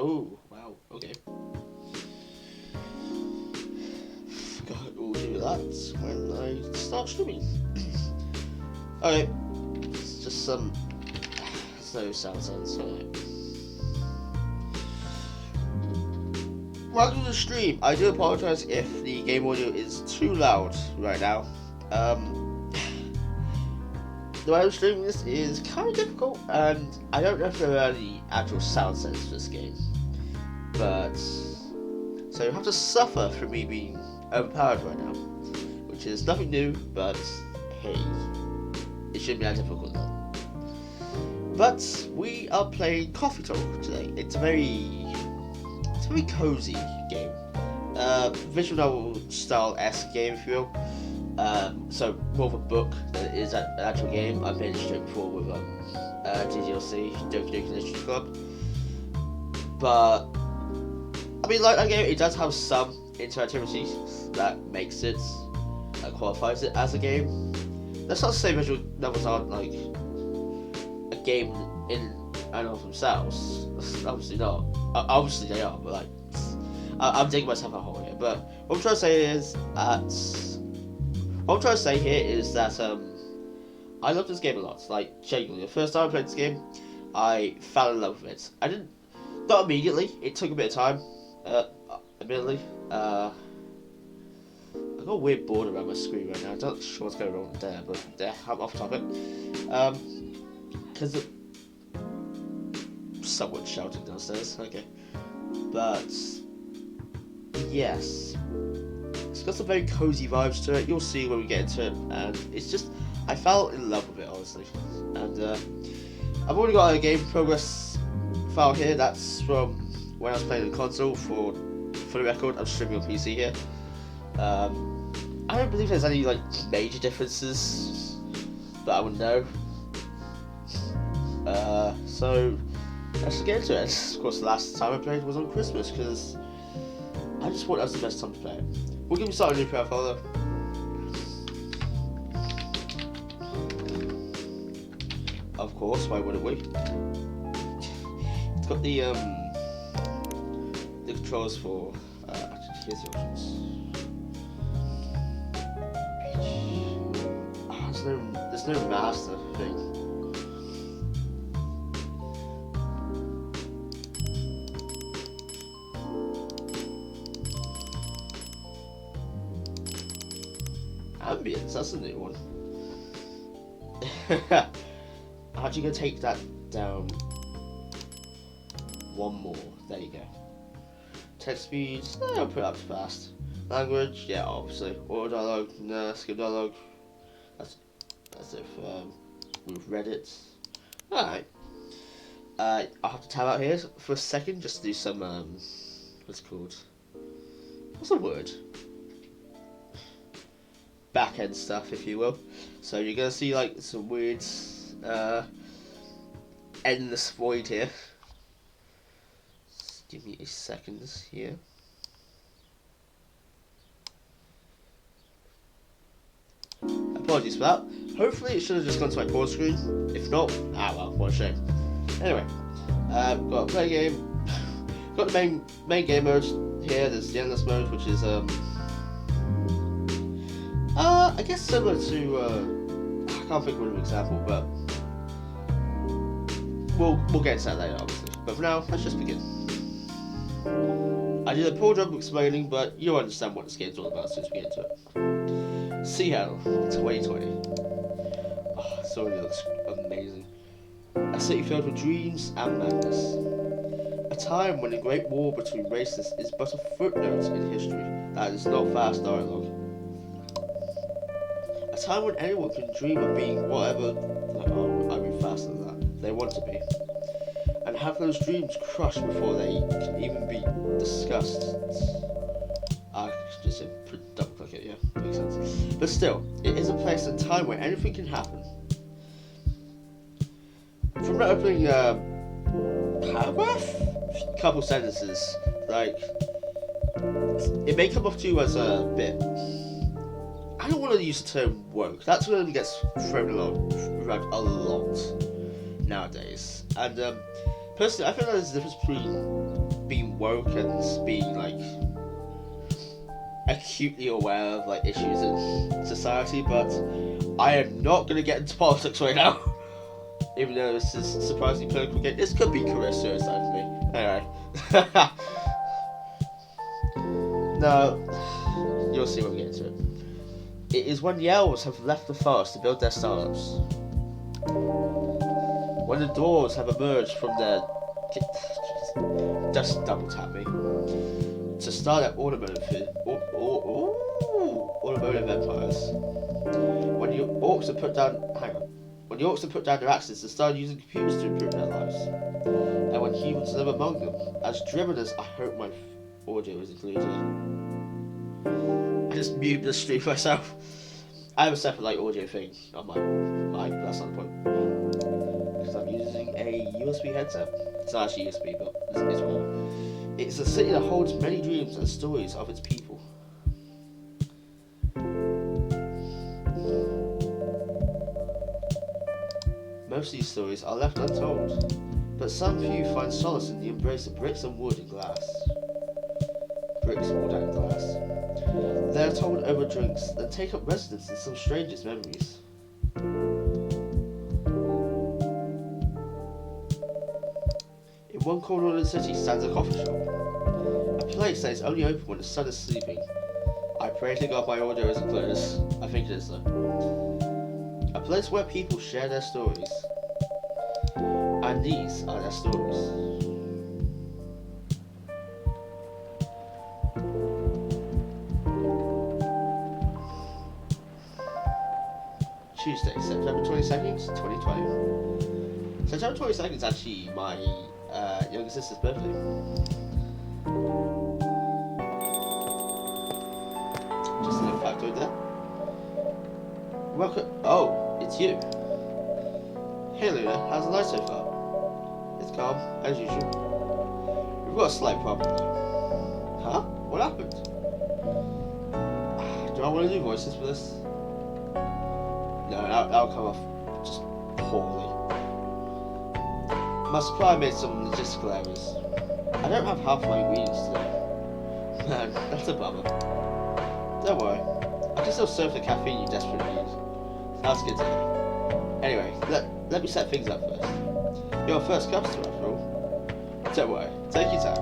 Oh, wow, okay. God, we'll do that when I start streaming. Okay, it's just some. There's no sound sense, alright. Welcome to the stream. I do apologize if the game audio is too loud right now. The way I'm streaming this is kind of difficult, and I don't know if there are any actual sound sets for this game. But so you have to suffer for me being overpowered right now, which is nothing new. But hey, it shouldn't be that difficult though. But we are playing Coffee Talk today. It's a very cozy game, visual novel style-esque game, if you will. So more of a book than it is an actual game. I've played it straight before with VODyssey, Doki Literature Club. But I mean, like that game, it does have some interactivity that makes it qualifies it as a game. That's not to say visual novels aren't like a game in and of themselves. Obviously not. Obviously they are, but like I'm digging myself a hole here. But what I'm trying to say is that I love this game a lot. Like genuinely, the first time I played this game, I fell in love with it. I didn't, not immediately. It took a bit of time. Admittedly, I got a weird board around my screen right now. I'm not sure what's going on there, but I'm off topic. Because someone shouting downstairs. Okay, but yes, it's got some very cozy vibes to it. You'll see when we get into it, and it's just I fell in love with it honestly. And I've already got a game progress file here. That's from when I was playing the console. For the record, I'm streaming on PC here. I don't believe there's any like major differences that I would know. So let's get into it. Of course, the last time I played was on Christmas because I just thought that was the best time to play it. We'll give me start a new profile though. Of course, why wouldn't we? It's got the controls for. Actually, here's the options. There's no master thing. Ambience, that's a new one. I'm actually gonna take that down one more. There you go. Text speed, I'll put it up fast. Language, yeah, obviously. Auto dialogue, no, skip dialogue. That's if we've read it. Alright. I'll have to tab out here for a second just to do some what's it called? What's the word? Back end stuff, if you will. So you're gonna see like some weird endless void here. Just give me a second here. Apologies for that. Hopefully it should have just gone to my pause screen. If not, well, what a shame. Anyway, got a play game. Got the main game mode here. There's the endless mode, which is I guess similar to I can't think of an example, but we'll get to that later, obviously. But for now, let's just begin. I did a poor job of explaining, but you'll understand what this game's all about as soon as we get into it. Seattle, 2020. Oh, this already looks amazing. A city filled with dreams and madness. A time when the Great War between races is but a footnote in history that is not fast dialogue. A time when anyone can dream of being whatever, I mean faster than that, they want to be. And have those dreams crushed before they can even be discussed. I just said double click it, yeah, makes sense. But still, it is a place and time where anything can happen. From the opening paragraph, couple sentences, like, it may come off to you as a bit, I don't want to use the term woke, that's when it gets thrown around a lot nowadays. And personally, I feel like there's a difference between woke and being like acutely aware of like issues in society, but I am not gonna get into politics right now. Even though this is a surprisingly political game, this could be career suicide for me. Anyway. No, you'll see when we get into it. It is when the elves have left the forest to build their startups. When the dwarves have emerged from their... Just double tap me. To start their automotive empires. When the orcs have put down... Hang on. When the orcs have put down their axes and started using computers to improve their lives. And when humans live among them, as driven as... I hope my audio is included. I just muted the stream myself. I have a separate like audio thing on my mic, but that's not the point. Because I'm using a USB headset. It's not actually USB, but it's one. It's a city that holds many dreams and stories of its people. Most of these stories are left untold, but some few find solace in the embrace of bricks and wood and glass. Bricks, wood and glass. They are told over drinks, then take up residence in some strangest memories. In one corner of the city stands a coffee shop, a place that is only open when the sun is sleeping. I pray to God my audio isn't clear. I think it is though. A place where people share their stories, and these are their stories. Tuesday, September 22nd, 2020. September 22nd is actually my younger sister's birthday. Just a little factoid there. Welcome. Oh, it's you. Hey Lunar, how's the night so far? It's calm, as usual. We've got a slight problem though. Huh? What happened? Do I want to do voices for this? No, that'll come off just poorly. My supply made some logistical errors. I don't have half my ingredients today. Man, that's a bummer. Don't worry, I can still serve the caffeine you desperately need. Sounds good to me. Anyway, let me set things up first. You're a first customer after all. Don't worry, take your time.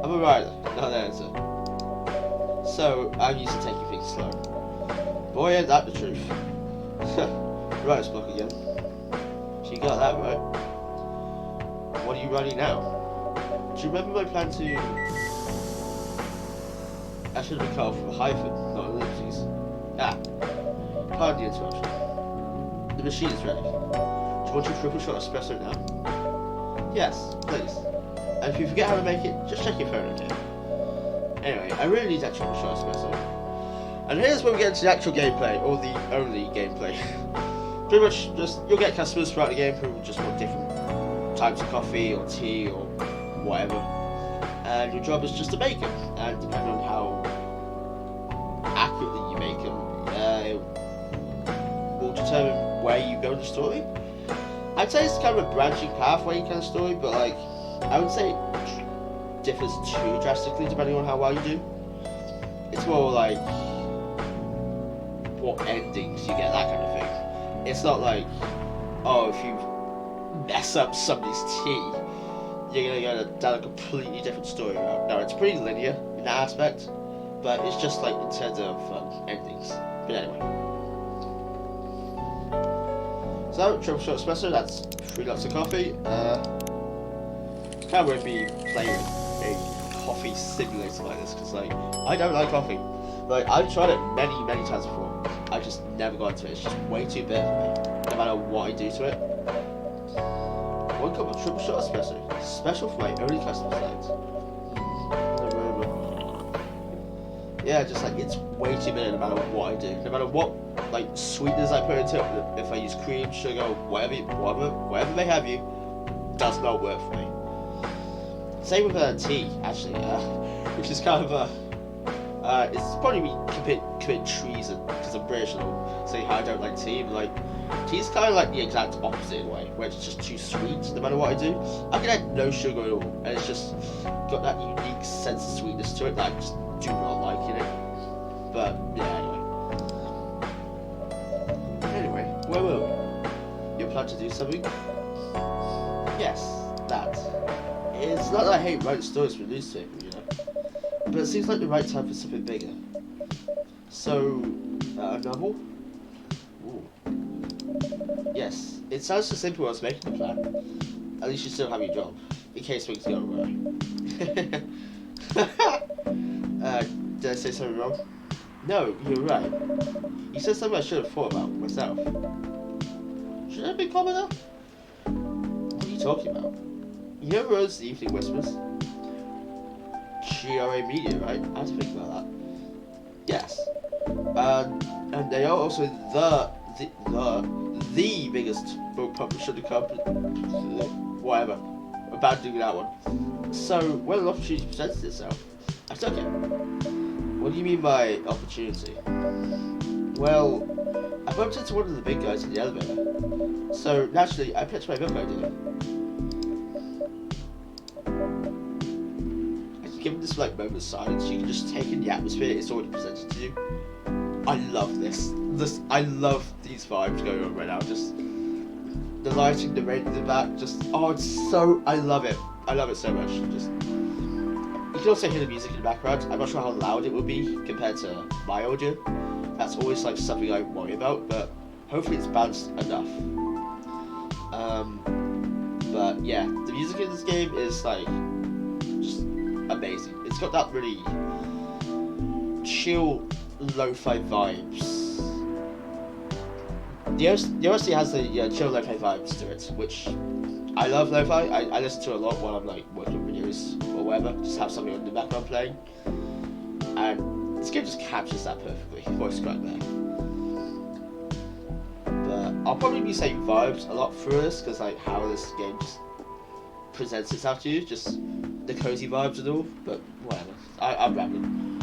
I'm a rider, not an editor. So, I'm used to taking things slow. Boy, ain't that the truth. Writer's block again. She got that right. What are you writing now? Do you remember my plan to... I should have been called from a hyphen, not ellipses. Ah, pardon the interruption. The machine is ready. Do you want your triple shot espresso now? Yes, please. And if you forget how to make it, just check your phone, okay? Anyway, I really need that triple shot espresso. And here's where we get into the actual gameplay, or the only gameplay. Pretty much just, you'll get customers throughout the game who just want different types of coffee or tea or whatever. And your job is just to make them. And depending on how accurately you make them, it will determine where you go in the story. I'd say it's kind of a branching pathway kind of story, but like, I would say it differs too drastically depending on how well you do. It's more like what endings you get, that kind of thing. It's not like, oh, if you mess up somebody's tea, you're gonna go down a completely different story route. No, it's pretty linear in that aspect, but it's just like in terms of endings. But anyway. So, triple shot espresso, that's 3 lots of coffee. Can't really be playing a coffee simulator like this, because like, I don't like coffee. Like, I've tried it many times before. I just never got into it. It's just way too bitter for me, no matter what I do to it. 1 cup of triple shot espresso, special for my only customer tonight. Yeah, just like, it's way too bitter no matter what I do. No matter what like sweeteners I put into it, if I use cream, sugar, whatever they have you, does not work for me. Same with tea, actually, which is kind of it's probably me commit treason because I'm British and all, saying how I don't like tea, but like, tea's kind of like the exact opposite in a way, where it's just too sweet no matter what I do. I can add no sugar at all, and it's just got that unique sense of sweetness to it that I just do not like in it. But yeah, anyway, where were we? You plan to do something? Yes, that. It's not that I hate writing stories for newspaper, you know, but it seems like the right time for something bigger. So, a novel? Ooh. Yes, it sounds so simple as making the plan. At least you still have your job, in case things go awry. Did I say something wrong? No, you're right. You said something I should have thought about myself. Should I have been calm enough? What are you talking about? You know who owns the Evening Whispers? GRA Media, right? I have to think about that. Yes. And they are also the biggest book publisher in the company. Whatever. Abandoning that one. So, when an opportunity presents itself, I took it. What do you mean by opportunity? Well, I bumped into one of the big guys in the elevator. So, naturally, I pitched my book idea. I can give him this moment of silence. You can just take in the atmosphere it's already presented to you. I love this. I love these vibes going on right now. Just the lighting, the rain in the back. I love it. I love it so much. Just you can also hear the music in the background. I'm not sure how loud it will be compared to my audio. That's always something I worry about, but hopefully it's balanced enough. But yeah, the music in this game is just amazing. It's got that really chill lo-fi vibes. The OST has the chill lo-fi vibes to it, which I love lo-fi. I listen to it a lot while I'm working on videos or whatever. Just have something on the background playing, and this game just captures that perfectly. Voice crack there. But I'll probably be saying vibes a lot through this because how this game just presents itself to you, just the cozy vibes and all. But whatever. I'm rambling.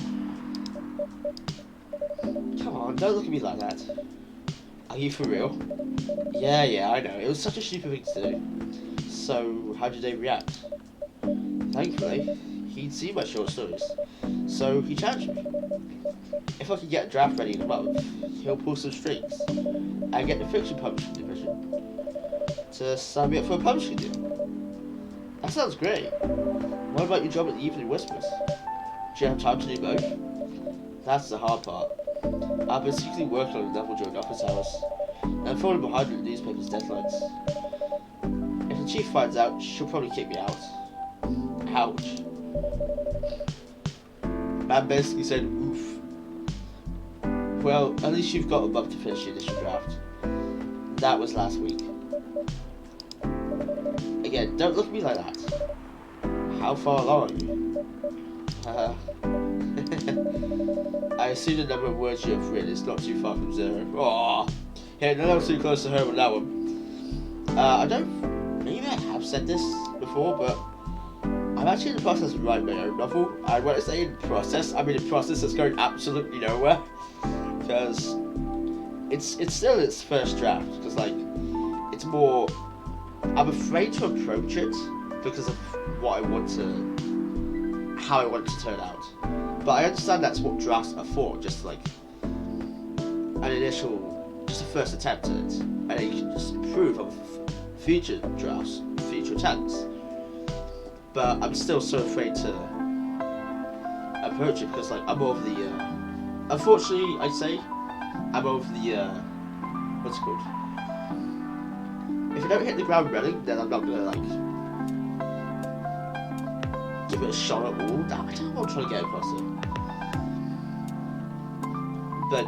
Come on, don't look at me like that. Are you for real? Yeah, I know. It was such a stupid thing to do. So, how did they react? Thankfully, he'd seen my short stories, so he challenged me. If I could get a draft ready in a month, he'll pull some strings and get the fiction publishing division to sign me up for a publishing deal. That sounds great. What about your job at the Evening Whispers? Do you have time to do both? That's the hard part. I've been secretly working on a novel during office hours, and I'm falling behind with the newspaper's deadlines. If the chief finds out, she'll probably kick me out. Ouch. Man basically said, oof. Well, at least you've got a month to finish the initial draft. That was last week. Again, don't look at me like that. How far along are you? I assume the number of words you have written is not too far from 0. Aww. Yeah, no, too close to home on that one. Maybe I have said this before, but I'm actually in the process of writing my own novel. And when I say in process, I mean a process that's going absolutely nowhere. Because it's still its first draft. Because it's more, I'm afraid to approach it because of how I want it to turn out. But I understand that's what drafts are for, just an initial, just a first attempt at it, and then you can just improve on future drafts, future attempts. But I'm still so afraid to approach it because I'm more of the, unfortunately I'd say, I'm more of the, what's it called? If I don't hit the ground running, then I'm not gonna give it a shot at all. I don't know what I'm trying to get across here. But,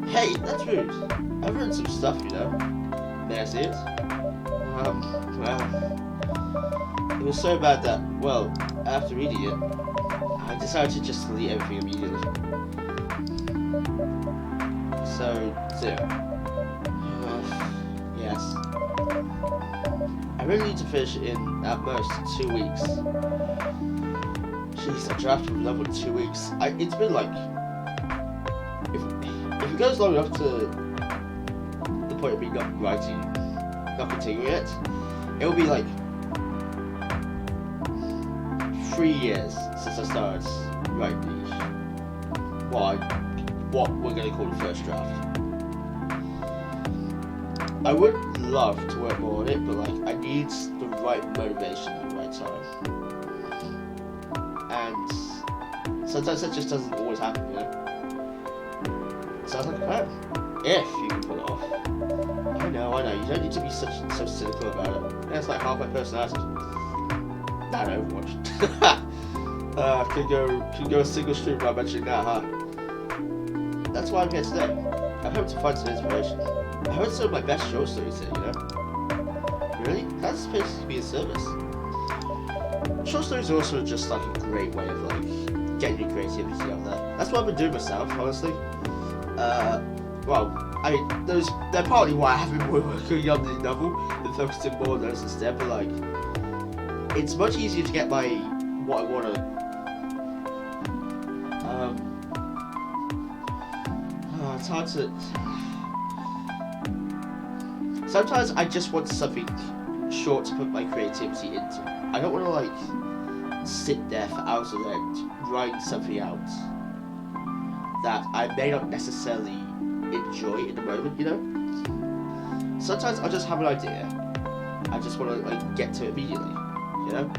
hey, that's rude. I've written some stuff, you know. May I see it? Well, it was so bad that, after reading it, I decided to just delete everything immediately. So, 0. Yes. I really need to finish it in, at most, 2 weeks. Jeez, I drafted a novel in 2 weeks. It's been if it goes long enough to the point of me not writing, not continuing it, it'll be 3 years since I started writing what we're going to call the first draft. I would love to work more on it, but like I need the right motivation at the right time, and sometimes that just doesn't always happen, you know. Sounds like a plan. If you can pull it off. I know. You don't need to be so cynical about it. That's like half my personality. Not Overwatch. Can go a single stream by mentioning that, huh? That's why I'm here today. I'm hoping to find some inspiration. I heard some of my best short stories here, you know? Really? That's supposed to be a service. Short stories are also just like a great way of like getting your creativity out there. That's what I've been doing myself, honestly. Well, they're partly why I haven't been working on the novel and focusing more on those instead, but like, it's much easier to get what I want to. It's hard to. Sometimes I just want something short to put my creativity into. I don't want to like sit there for hours on end writing something out that I may not necessarily enjoy in the moment, you know? Sometimes I just have an idea. I just want to like get to it immediately, you know?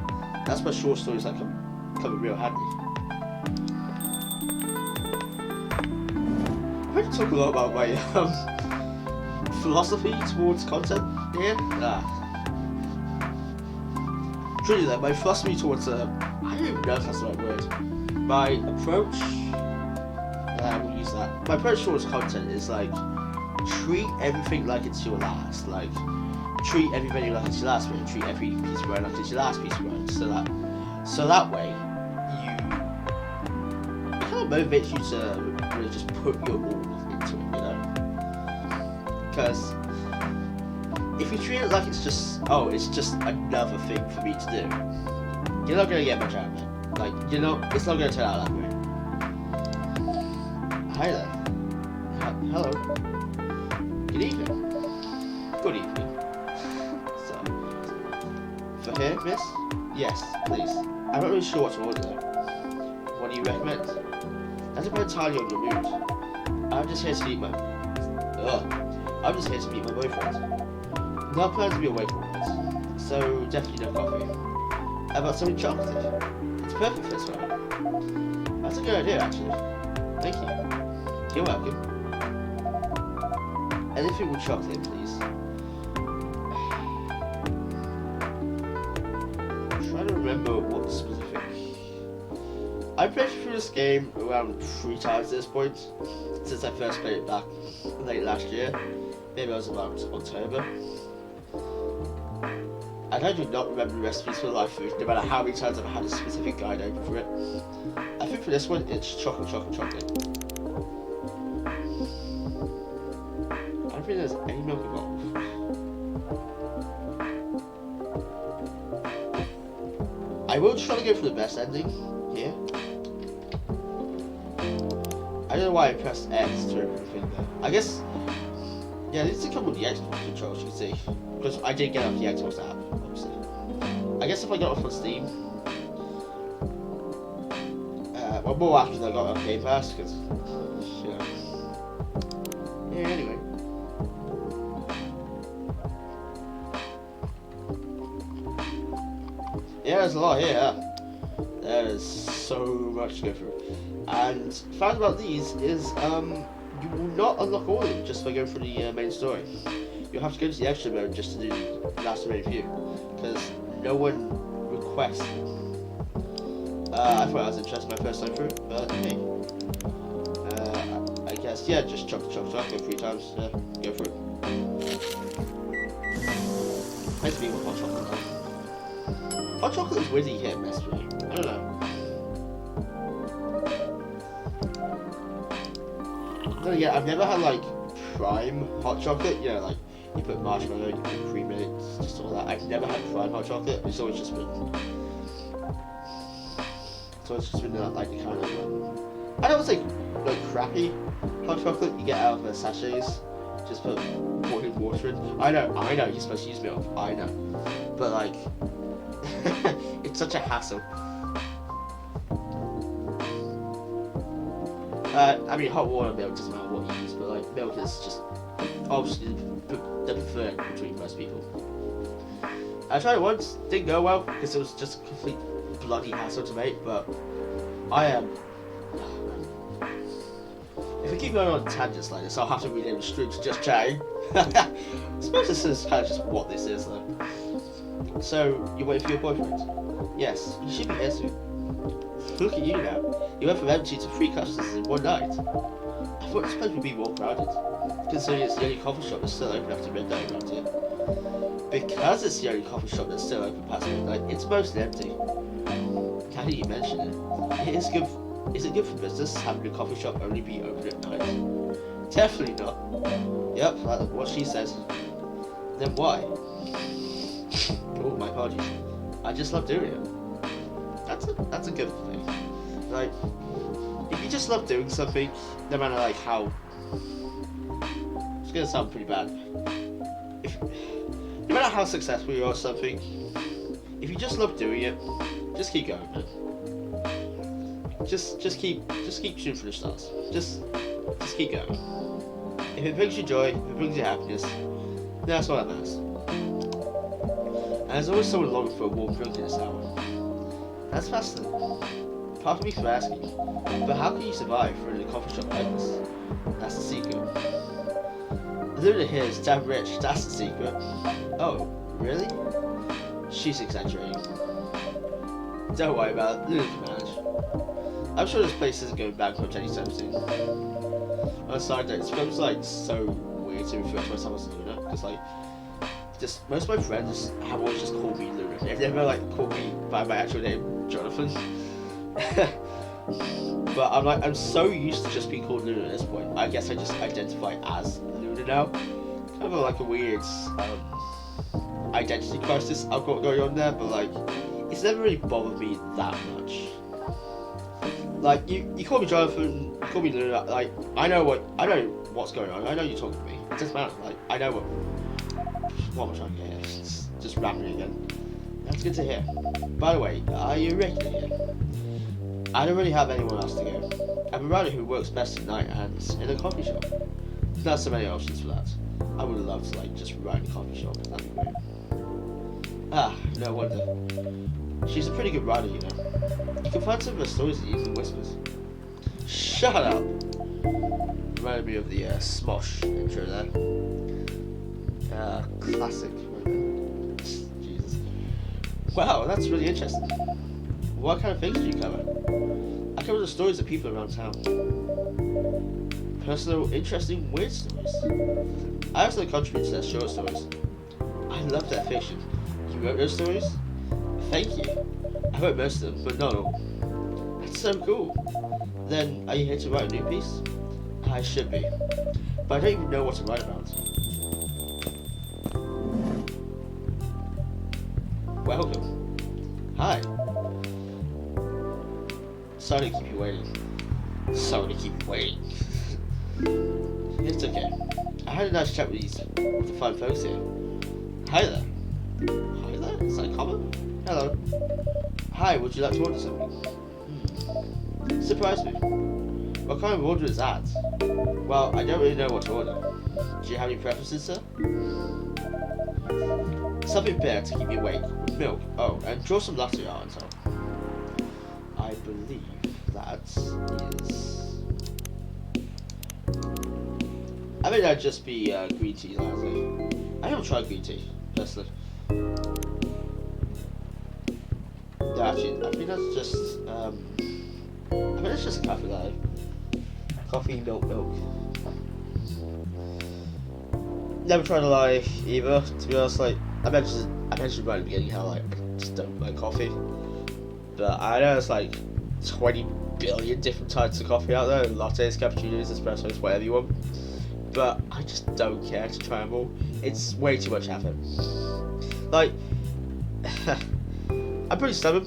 That's where short stories like come in real handy. I'm going to talk a lot about my philosophy towards content here. Truly though, my philosophy towards I don't even know if that's the right word. My approach, we'll use that. My approach towards content is like, treat everything like it's your last. Like, treat every video like it's your last video. Treat every piece of writing like it's your last piece of writing. So that way, it kind of motivates you to really just put your all into it, you know? Because if you treat it like it's just another thing for me to do, you're not gonna get much out of it. Like, it's not gonna turn out that way. Hi there. Hello. Good evening. Good evening. So, for here, miss? Yes, please. I'm not really sure what to order though. What do you recommend? That depends entirely on your mood. I'm just here to meet my boyfriend. Not plans to be away from it, so definitely no coffee. How about something chocolatey? It's perfect for this one. That's a good idea, actually. Thank you. You're welcome. Anything with chocolate, please. I'm trying to remember what specific. I played through this game around 3 times at this point, since I first played it back late last year. Maybe it was about October. And I do not remember the recipes for the life food, no matter how many times I've had a specific guide open for it. I think for this one, it's chocolate. I don't think there's any milk involved. I will try to go for the best ending here. I don't know why I pressed X to remove everything there. I guess, yeah, it needs to come with the Xbox controls, you can see. Because I did get off the Xbox app, obviously. I guess if I got it off on Steam, well, more after I got it on Game Pass, because, you know. Yeah, anyway. Yeah, there's a lot here. There is so much to go through. And the fact about these is, you will not unlock all of them just by going through the main story. You'll have to go to the extra mode just to do the last remaining few, because no one requests them. I thought I was interested my first time through, but hey. I guess, yeah, just chop, go 3 times, go through it. Nice to be with hot chocolate now. Hot chocolate is weird hit and miss for me. I don't know. Then again, I've never had like prime hot chocolate, you know, like you put marshmallow, you put cream in it, just all that. I've never had prime hot chocolate. It's always just been like the kind of I don't want to say like crappy hot chocolate you get out of sachets. Just put boiling water in. I know, you're supposed to use milk. I know, but like, it's such a hassle. I mean, hot water milk doesn't matter what you use, but like milk is just obviously the preferred between most people. I tried it once, didn't go well because it was just a complete bloody hassle to make. But I am. If I keep going on tangents like this, I'll have to rename the stream to just chatting. I suppose this is kind of just what this is, though. So, you waiting for your boyfriend? Yes, you should be here soon. Look at you now. You went from empty to 3 customers in one night. I thought this place would be more crowded, considering it's the only coffee shop that's still open after midnight around here. Because it's the only coffee shop that's still open past midnight, it's mostly empty. How do you mention it? It is good. Is it good for business having a coffee shop only be open at night? Definitely not. Yep, that's what she says. Then why? Oh, my apologies. I just love doing it. That's a good thing. Like, if you just love doing something, no matter like how, it's gonna sound pretty bad. No matter how successful you are at something, if you just love doing it, just keep going, man. Just keep shooting for the stars. Just keep going. If it brings you joy, if it brings you happiness, that's all that matters. And there's always someone longing for a warm drink in this hour. That's fascinating. Pardon me for asking, but how can you survive running a coffee shop like this? That's the secret. Lunar here is damn rich, that's the secret. Oh, really? She's exaggerating. Don't worry about it, Lunar can manage. I'm sure this place isn't going bankrupt anytime soon. On a side note, it feels like so weird to refer to myself as Lunar, because like, just most of my friends have always just called me Lunar. They've never like called me by my actual name, Jonathan. But I'm so used to just being called Lunar at this point. I guess I just identify as Lunar now. Kind of like a weird identity crisis I've got going on there, but like, it's never really bothered me that much. Like, you call me Jonathan, you call me Lunar, like, I know what's going on, I know you're talking to me, it doesn't matter, like, I know what I'm trying to get here, it's just rambling again. That's good to hear. By the way, are you regular here? I don't really have anyone else to go. I'm a writer who works best at night and in a coffee shop. There's not so many options for that. I would love to, like, just write in a coffee shop, that'd be weird. Ah, no wonder. She's a pretty good writer, you know. You can find some of her stories in using whispers. Shut up! Reminded me of the Smosh intro there. Classic. Jesus. Wow, that's really interesting. What kind of things do you cover? I cover the stories of people around town. Personal, interesting, weird stories. I also contribute to their short stories. I love their fiction. You wrote those stories? Thank you. I wrote most of them, but not all. That's so cool. Then, are you here to write a new piece? I should be, but I don't even know what to write about. Welcome. Hi. Sorry to keep you waiting. It's okay. I had a nice chat with the fine folks here. Hi there. Hi there? Is that common? Hello. Hi, would you like to order something? Surprise me. What kind of order is that? Well, I don't really know what to order. Do you have any preferences, sir? Something better to keep me awake, with milk. Oh, and draw some latte art on top. I believe that is... I think that'd just be green tea latte. I haven't tried green tea, personally. No, actually, I think that's just, I think it's just a cafe latte. Coffee, milk. Never tried a latte either, to be honest. Like, I mentioned right at the beginning how, like, I just don't like coffee. But I know there's like 20 billion different types of coffee out there, lattes, cappuccinos, espressos, whatever you want. But I just don't care to try them all. It's way too much effort. Like, I'm pretty stubborn,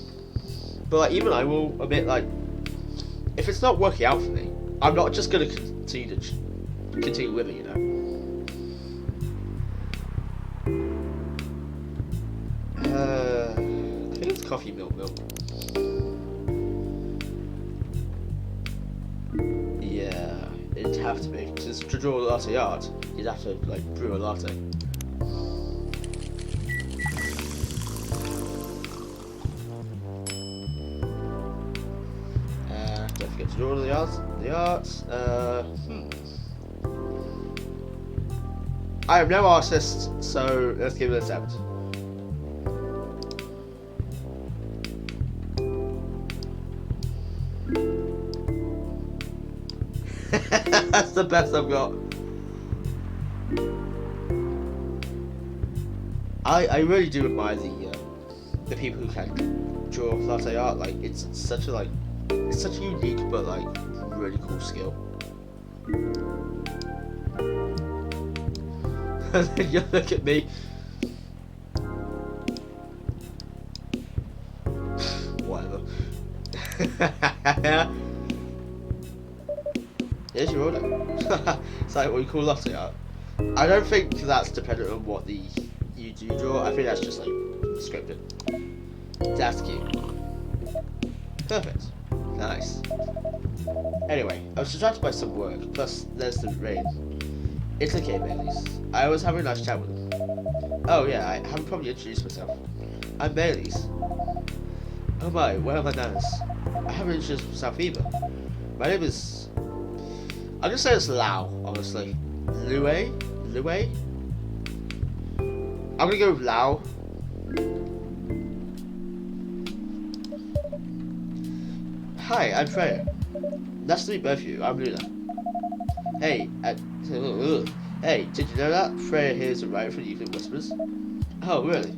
but like, even I will admit, like, if it's not working out for me, I'm not just gonna continue with it, you know. I think it's coffee, milk. Yeah. have to be. Since to draw a latte art, you'd have to like brew a latte. Don't forget to draw the arts. I am no artist, so let's give it an attempt. That's the best I've got. I really do admire the people who can draw latte art. Like it's such a unique but like really cool skill. And then you look at me. Whatever. Here's your order. It's like what you call latte art. I don't think that's dependent on what you do draw. I think that's just like scripted. That's cute. Perfect. Nice. Anyway, I was distracted by some work, plus there's the rain. It's okay, Baileys. I was having a nice chat with them. Oh yeah, I haven't probably introduced myself. I'm Baileys. Oh my, where are my manners? I haven't introduced myself either. My name is... I'm gonna say it's Lau, honestly. Lue? I'm gonna go with Lau. Hi, I'm Freya. Nice to meet both of you. I'm Lunar. Hey, hey, did you know that? Freya here is a writer for the Evening Whispers. Oh, really?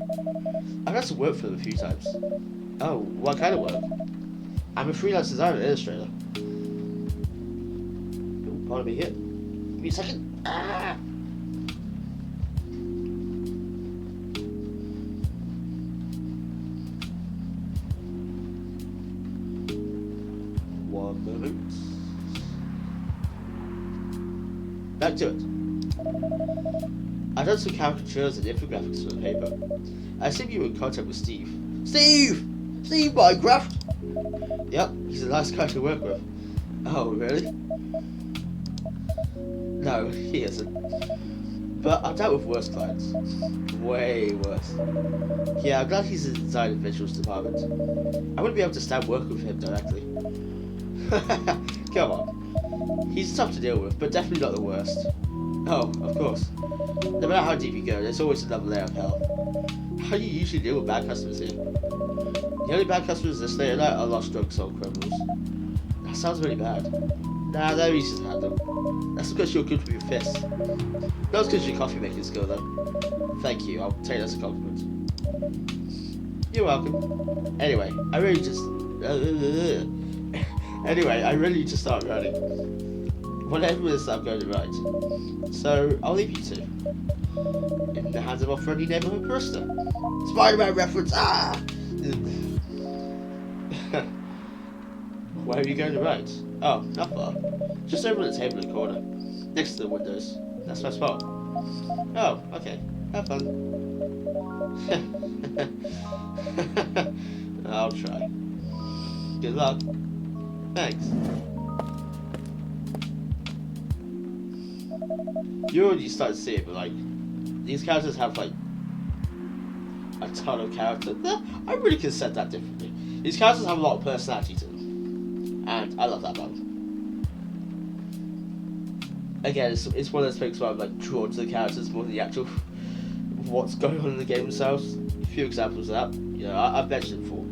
I've had to work for them a few times. Oh, what kind of work? I'm a freelance designer and illustrator. Oh, pardon me here. Give me a second. Ah! One moment. Back to it. I've done some caricatures and infographics for the paper. I assume you were in contact with Steve. Steve Minecraft! Yep, he's a nice guy to work with. Oh, really? No, he isn't. But I've dealt with worse clients. Way worse. Yeah, I'm glad he's in the design and visuals department. I wouldn't be able to stand working with him directly. Come on. He's tough to deal with, but definitely not the worst. Oh, of course. No matter how deep you go, there's always another layer of hell. How do you usually deal with bad customers here? The only bad customers this late at night are lost drugs or criminals. That sounds really bad. Nah, they're easy to handle. That's because you're good with your fists. Not because your coffee making skill though. Thank you, I'll take that as a compliment. You're welcome. Anyway, I really need to start writing. Whatever it is I'm going to write. So, I'll leave you two. In the hands of our friendly neighborhood barista. Spider-Man reference, ah! Where are you going to write? Oh, not far. Just over the table in the corner. Next to the windows. That's my spot. Oh, okay. Have fun. I'll try. Good luck. Thanks. You already started to see it, but like, these characters have like a ton of character. I really could have said that differently. These characters have a lot of personality to them, and I love that about them. Again, it's one of those things where I'm like drawn to the characters more than the actual what's going on in the game themselves. A few examples of that, you know, I've mentioned before.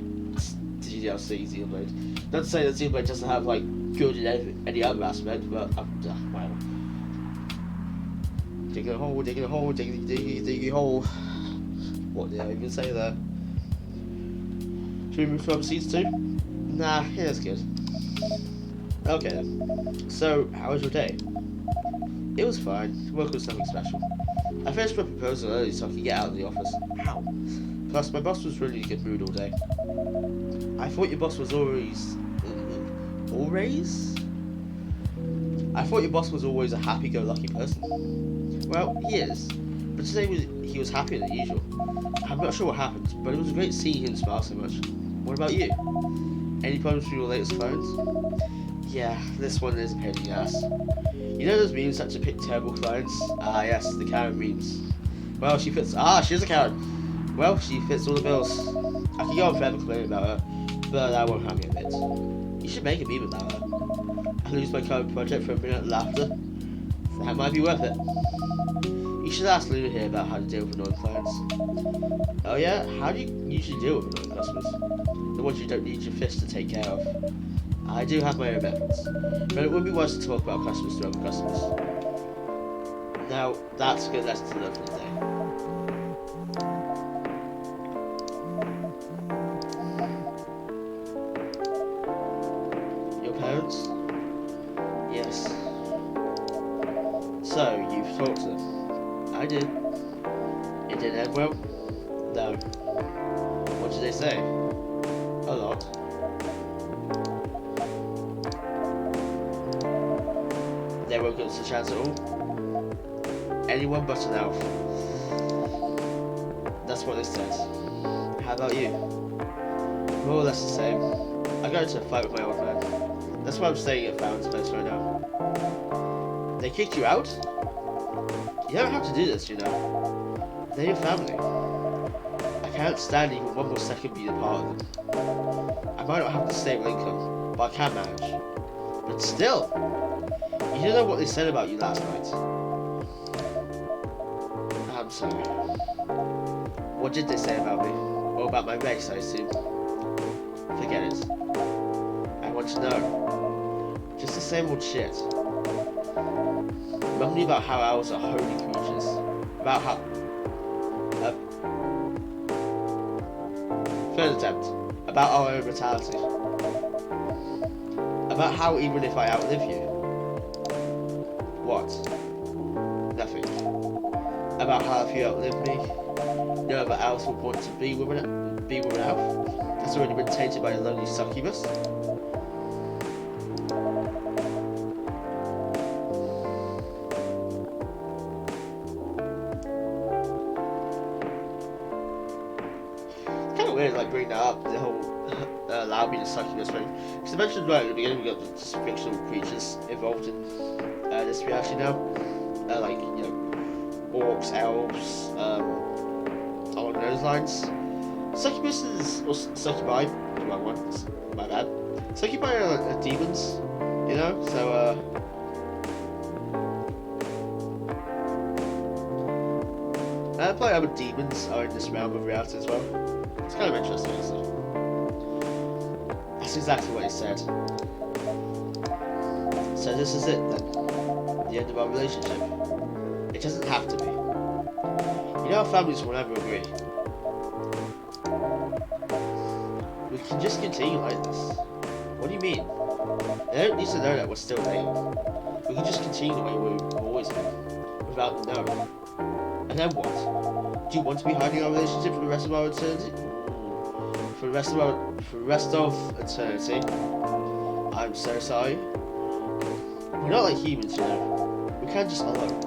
DLC Xenoblade. Not to say that Xenoblade doesn't have like good in any other aspect, but wow. Digging a hole, digging a hole, digging a hole. What did I even say there? Should we move from seeds 2? Nah, yeah, that's good. Okay then. So, how was your day? It was fine. Work was nothing special. I finished my proposal early so I could get out of the office. Ow. Plus, my boss was really in a good mood all day. I thought your boss was always... I thought your boss was always a happy-go-lucky person. Well, he is. But today he was happier than usual. I'm not sure what happened, but it was great seeing him smile so much. What about you? Any problems with your latest phones? Yeah, this one is a pain in the ass. You know those memes that to pick terrible clients? Ah, yes, the Karen memes. Well, she fits. Ah, she's a Karen. Well, she fits all the bills. I can go on forever complaining about her, but that won't have me a bit. You should make a meme about her. I lose my current project for a minute of laughter. That might be worth it. You should ask Lunar here about how to deal with annoying clients. Oh yeah? How do you usually deal with annoying customers? The ones you don't need your fist to take care of. I do have my own methods, but it would be wise to talk about customers to other customers. Now, that's a good lesson to learn for the day. Your parents? Yes. So, you've talked to them? I did. It didn't end well? No. What did they say? A lot. They won't give us a chance at all? Anyone but an elf. That's what they said. How about you? More or less the same. I got into a fight with my old man. That's why I'm staying at Fountain's place right now. They kicked you out? You don't have to do this, you know. They're your family. I can't stand even one more second being a part of them. I might not have the stable income, but I can manage. But still, you don't know what they said about you last night. I'm sorry. What did they say about me? Or about my race, I assume? Forget it. I want to know. Just the same old shit. Remind me about how owls are holy creatures. About how... Third attempt. About our own mortality. About how even if I outlive you... What? Nothing. About how if you outlive me, no other else would want to be with an elf that's already been tainted by a lonely succubus. It's kind of weird, like bringing that up, the whole allow me to succubus thing. Because I mentioned right at the beginning, we got just fictional creatures involved in this reality now, like you know. Orcs, elves, along those lines. Succubuses, or succubi, the wrong one, my bad. Succubi are demons, you know, so, probably other demons are in this realm of reality as well. It's kind of interesting, isn't it? That's exactly what he said. So this is it then, the end of our relationship. It doesn't have to be. You know, our families will never agree. We can just continue like this. What do you mean? They don't need to know that we're still dating. We can just continue the way we've always been, without them knowing. And then what? Do you want to be hiding our relationship for the rest of our eternity? For the rest of eternity? I'm so sorry. We're not like humans, you know. We can't just alone.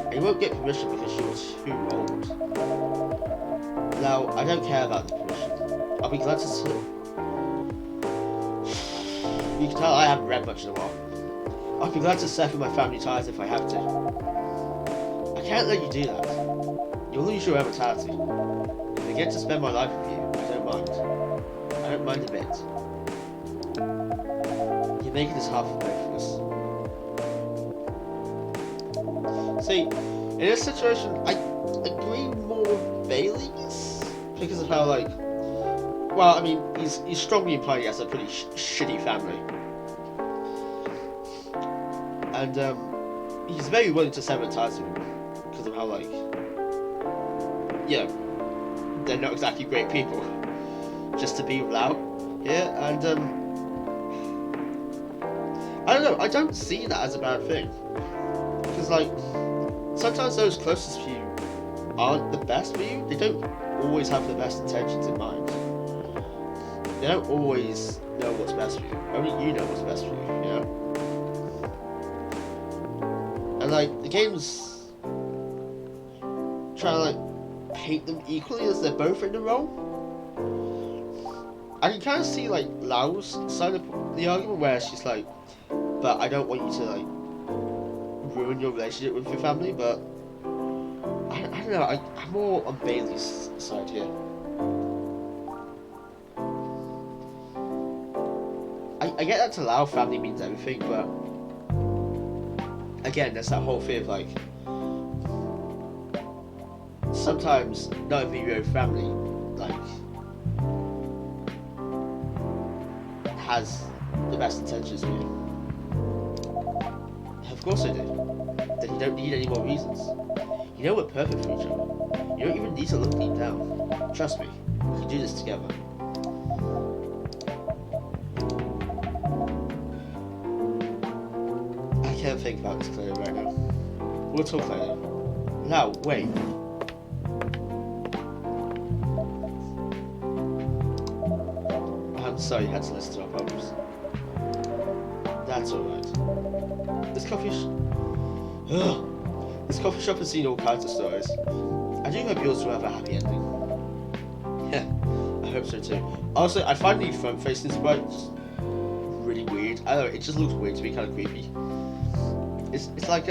And you won't get permission because you're too old. Now, I don't care about the permission. I'll be glad to see. You can tell I haven't read much in a while. I'll be glad to sever my family ties if I have to. I can't let you do that. You'll lose your immortality. If I get to spend my life with you, I don't mind. I don't mind a bit. You're making this hard for both of us. See, in this situation, I agree more with Bailey's because of how, like, well, I mean, he's strongly implying he has a pretty shitty family, and he's very willing to sever ties with him because of how, like, you know, they're not exactly great people just to be without here, and I don't know, I don't see that as a bad thing because, like, sometimes those closest to you aren't the best for you. They don't always have the best intentions in mind. They don't always know what's best for you. Only you know what's best for you, you know? And like, the game's trying to like paint them equally as they're both in the wrong. I can kind of see like Lau's side of the argument where she's like, but I don't want you to like ruin your relationship with your family, but I don't know. I'm more on Bailey's side here. I get that to Lau family means everything, but again, there's that whole thing of like sometimes not even your own family like has the best intentions for you. Of course I do. Then you don't need any more reasons. You know we're perfect for each other. You don't even need to look deep down. Trust me, we can do this together. I can't think about this clearly right now. We'll talk later. Now, wait. I'm sorry you had to listen to our problems. That's alright. This coffee shop has seen all kinds of stories. I do hope yours will have a happy ending. Yeah, I hope so too. Also, I find the front-facing sprite just really weird. I don't know, it just looks weird to me, kind of creepy. It's like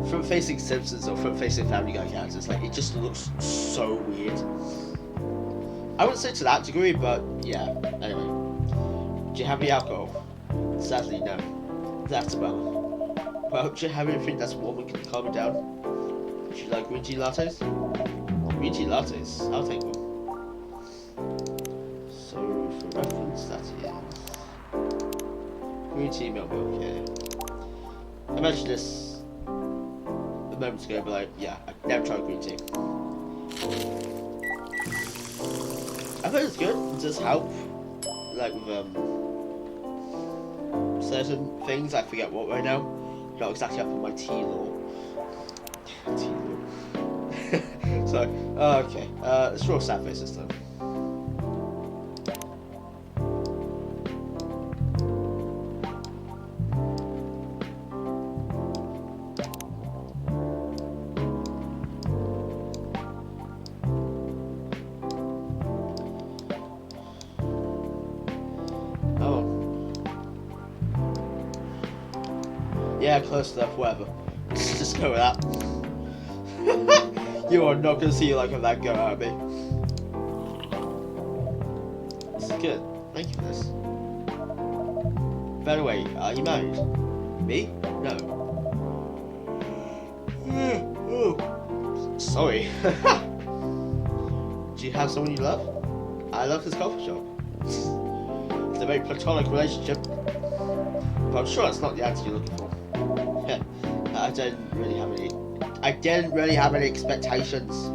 front-facing Simpsons or front-facing Family Guy characters. Like, it just looks so weird. I wouldn't say to that degree, but yeah. Anyway, do you have any alcohol? Sadly, no. That's a bummer. Well, do you have anything that's warm and can calm me down? Would you like green tea lattes? Green tea lattes? I'll take one. So, for reference, that is green tea milk, okay. I mentioned this a moment ago, but like, yeah, I've never tried green tea. I thought it's good. It does help, like with certain things. I forget what right now. Not exactly up on my tea law. Tea law. So, okay. Let's draw a sad face this time. Yeah, close enough, whatever. Just go with that. You are not gonna see like a that go out of me. This is good. Thank you for this. By the way, are you married? Me? No. Oh. Sorry. Do you have someone you love? I love this coffee shop. It's a very platonic relationship. But I'm sure that's not the answer you're looking for. I didn't really have any expectations.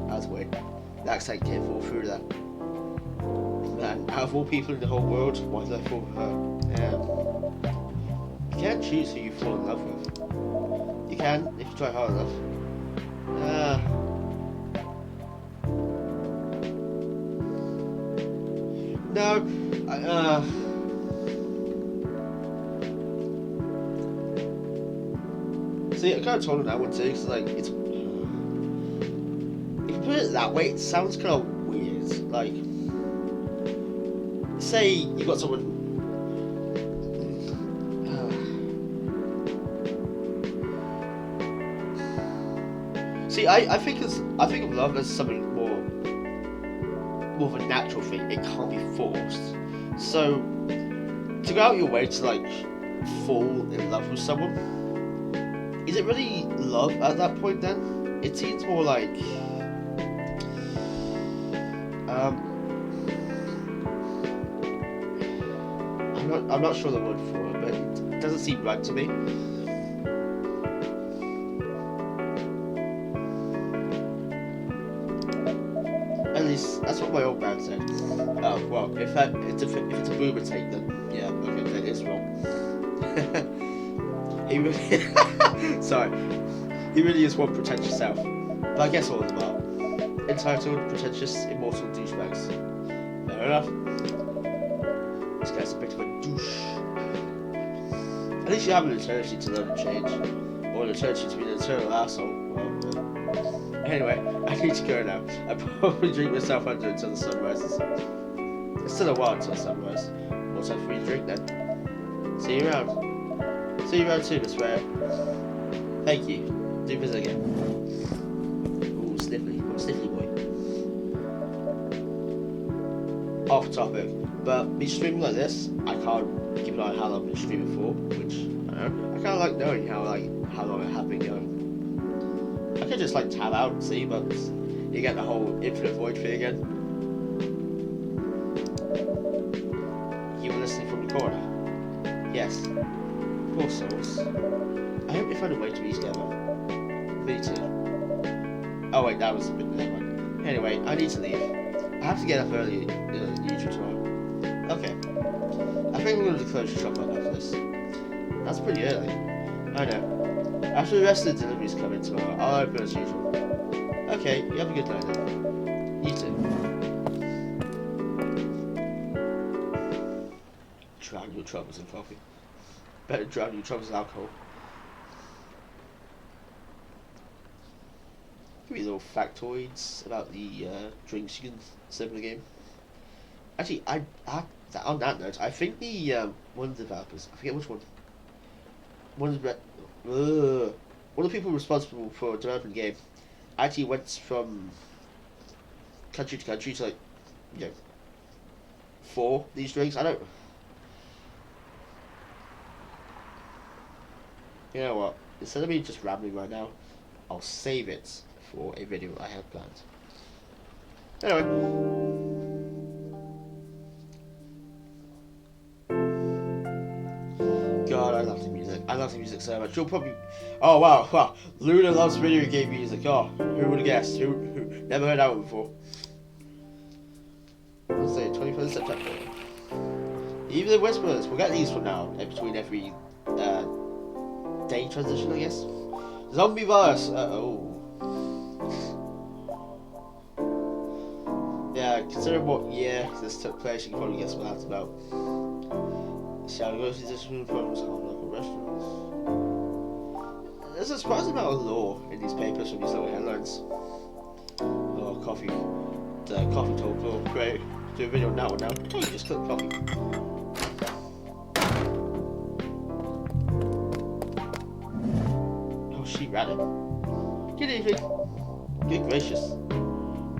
That was weird. The accent can't fall through that. Man, out of all people in the whole world, why did I fall for her? Yeah. You can't choose who you fall in love with. You can, if you try hard enough. No, See, I kind of told him that one too, because like it's. If you put it that way, it sounds kind of weird. Like, say you got someone. See, I think of love as something more of a natural thing. It can't be forced. So, to go out your way to like fall in love with someone. Is it really love at that point then? It seems more like I'm not sure the word for it, but it doesn't seem right to me. At least that's what my old man said. Oh well, if it's a boomer take, then yeah, okay, that is wrong. He really, sorry, he really is one pretentious self. But I guess all of them are. Entitled, pretentious, immortal douchebags. Fair enough. This guy's a bit of a douche. At least you have an eternity to learn and change. Or an eternity to be an eternal asshole. Well, anyway, I need to go now. I probably drink myself under until the sun rises. It's still a while until sunrise. What's time for me to drink then? See you around. See you around soon, I swear. Thank you. Do visit again. Ooh, sniffly. I'm a sniffly boy. Off topic. But me streaming like this, I can't keep an eye on how long I've been streaming for, which, I don't know. I kind of like knowing how long I have been going. I could just like tab out and see, but you get the whole infinite void thing again. You were listening from the corner? Yes. Poor souls. I hope they find a way to be together. Me too. Oh wait, that was a bit never mind. Anyway, I need to leave. I have to get up early than usual tomorrow. Okay. I think I'm going to close the shop up after this. That's pretty early. I know. After the rest of the deliveries come in tomorrow, I'll open as usual. Okay, you have a good night then. You too. Drown your troubles in coffee. Better drown your troubles in alcohol. Give me little factoids about the drinks you can serve in the game. Actually, on that note, I think the one of the developers, I forget which one. One of the people responsible for developing the game actually went from country to country to, like, you know, for these drinks. I don't. You know what? Instead of me just rambling right now, I'll save it for a video I have planned. Anyway. God, I love the music. I love the music so much. You'll probably... Oh, wow. Lunar loves video game music. Oh, who would have guessed? Who never heard that one before. Let's say 21st September. Even the Whispers. We'll get these from now, in between every day transition, I guess. Zombie virus. Yeah, considering what year this took place, you can probably guess what that's about. Shall go to different problems on local restaurants. There's a surprising amount of lore in these papers from these little headlines. Oh, coffee. The coffee talk. Oh, great. Do a video on that one now. Oh, you just click coffee. Oh, she ran it. Good evening. Good gracious.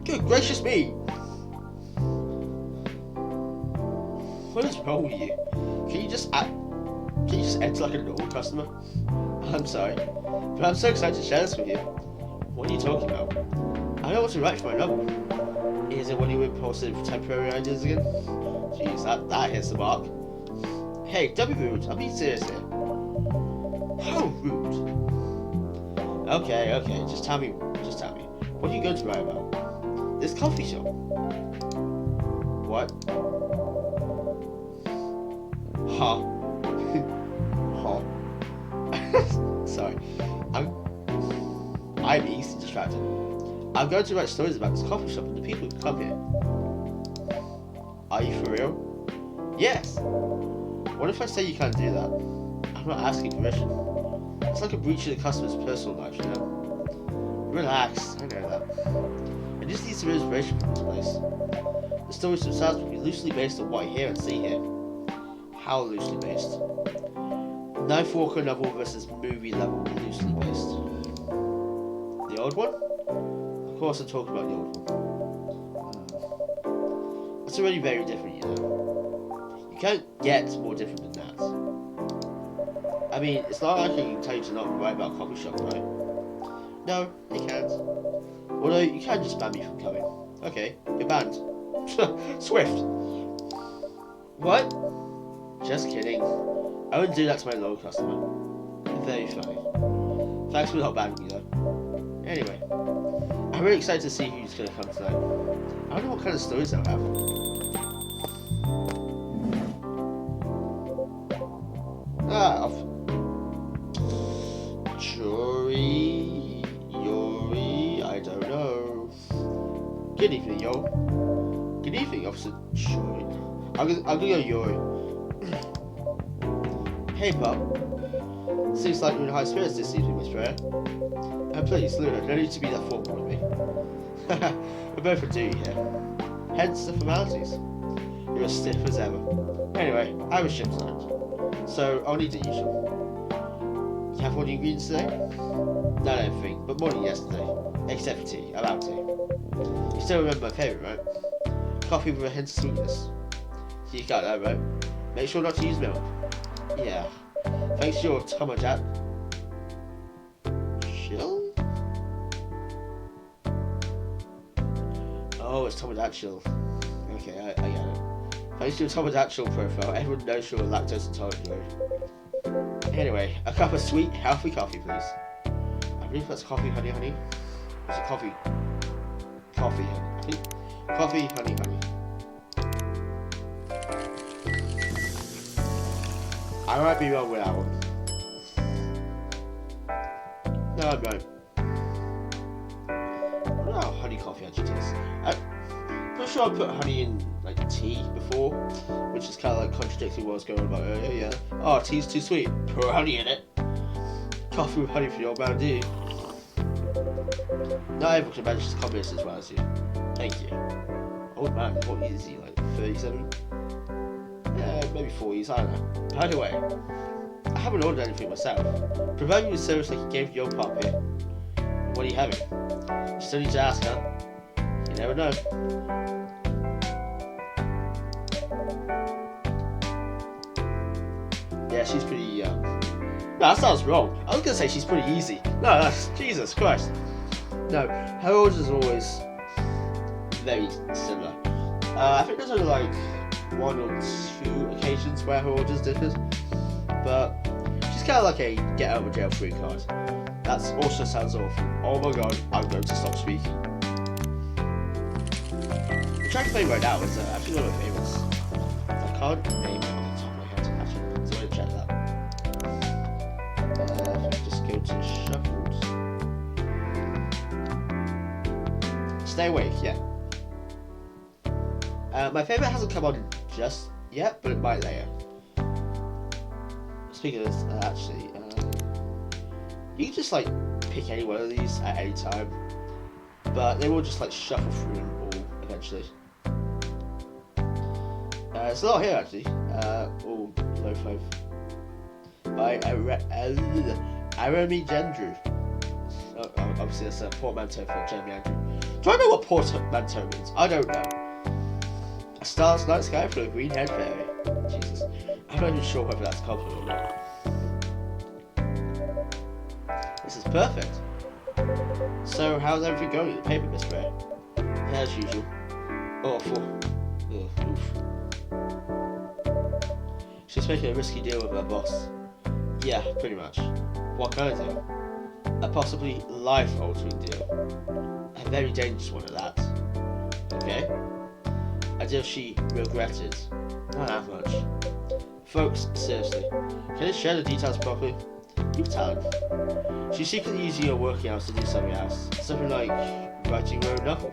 Good gracious me! What is wrong with you? Can you just enter like a normal customer? I'm sorry, but I'm so excited to share this with you. What are you talking about? I know what to write for my novel. Is it one of your impulsive temporary ideas again? Jeez, that hits the mark. Hey, don't be rude. I'm being serious here. How rude? Okay, just tell me. What are you going to write about? This coffee shop. What? Huh. Sorry. I'm easily distracted. I'm going to write stories about this coffee shop and the people who come here. Are you for real? Yes. What if I say you can't do that? I'm not asking permission. It's like a breach of the customer's personal life, you know? Relax, I know that. I just need some inspiration from this place. The stories themselves will be loosely based on what I hear and see here. How loosely based? Knife Walker novel versus movie level loosely based. The old one? Of course I'm talking about the old one. It's already very different, you know. You can't get more different than that. I mean, it's not like I can tell you to not write about a coffee shop, right? No, you can't. Although, you can just ban me from coming. Okay, you're banned. Swift. What? Just kidding. I wouldn't do that to my loyal customer. Very funny. Thanks for not banning me though. Anyway, I'm really excited to see who's going to come tonight. I don't know what kind of stories they'll have. Yori, I don't know. Good evening, yo. Good evening, Officer Joy. I'm gonna go Yori. Hey, pup. Seems like you're in high spirits this evening, Miss Freya. And please, Lunar, no need to be that formal with me. We're both for duty here. Hence the formalities. You're as stiff as ever. Anyway, I have a ship tonight, so I'll need the usual. You have all the ingredients today? Not everything, but more than yesterday. Except for tea, allowed tea. You still remember my favourite, right? Coffee with a hint of sweetness. You got that, right? Make sure not to use milk. Yeah. Thanks to your tomajac. Chill? Oh, it's tomajac chill. Okay, I get it. Thanks to your tomajac chill profile, everyone knows you're lactose intolerant. Anyway, a cup of sweet, healthy coffee, please. I believe that's coffee, honey, honey. Is it coffee? Coffee, honey. Coffee, honey, honey. I might be wrong with that one. No, I'm right. I don't know how honey coffee actually tastes. I'm pretty sure I put honey in like tea before, which is kind of like contradicting what I was going on about earlier. Yeah. Oh, tea's too sweet. Put honey in it. Coffee with honey for your man, do you? Not everyone can manage to combination as well as you. Thank you. Old man, what is he, like 37? Yeah, maybe 40s, I don't know. By the way, I haven't ordered anything myself. Providing you service like a game for your pop here. What are you having? Still need to ask, huh? You never know. Yeah, she's pretty young. No, that sounds wrong. I was gonna say she's pretty easy. No, that's Jesus Christ. No, her orders are always very similar. I think there's only like 1 or 2 occasions where her orders differ, but she's kind of like a get out of jail free card. That also sounds awful. Oh my god, I'm going to stop speaking. The track I'm playing right now is actually one of my favourites. I can't name it off the top of my head, actually, so I'm going to check that. Just go to shuffles. Stay awake, yeah. My favourite hasn't come on just yet, but it might later. Speaking of this, actually, you can just like pick any one of these at any time, but they will just like shuffle through them all eventually. There's a lot here actually. All low five by Arami Gendru. Obviously, that's a portmanteau for Jeremy Andrew. Do I know what portmanteau means? I don't know. A star's night sky for a green haired fairy. Jesus. I'm not even sure whether that's a compliment or not. This is perfect. So, how's everything going at the paper, Miss Ray? As usual. Awful. Ugh, oof. She's making a risky deal with her boss. Yeah, pretty much. What kind of deal? A possibly life-altering deal. A very dangerous one at that. Okay? A deal she regretted. Not that much. Folks, seriously, can you share the details properly? You tell him. She's secretly using your working hours to do something else. Something like writing her own novel.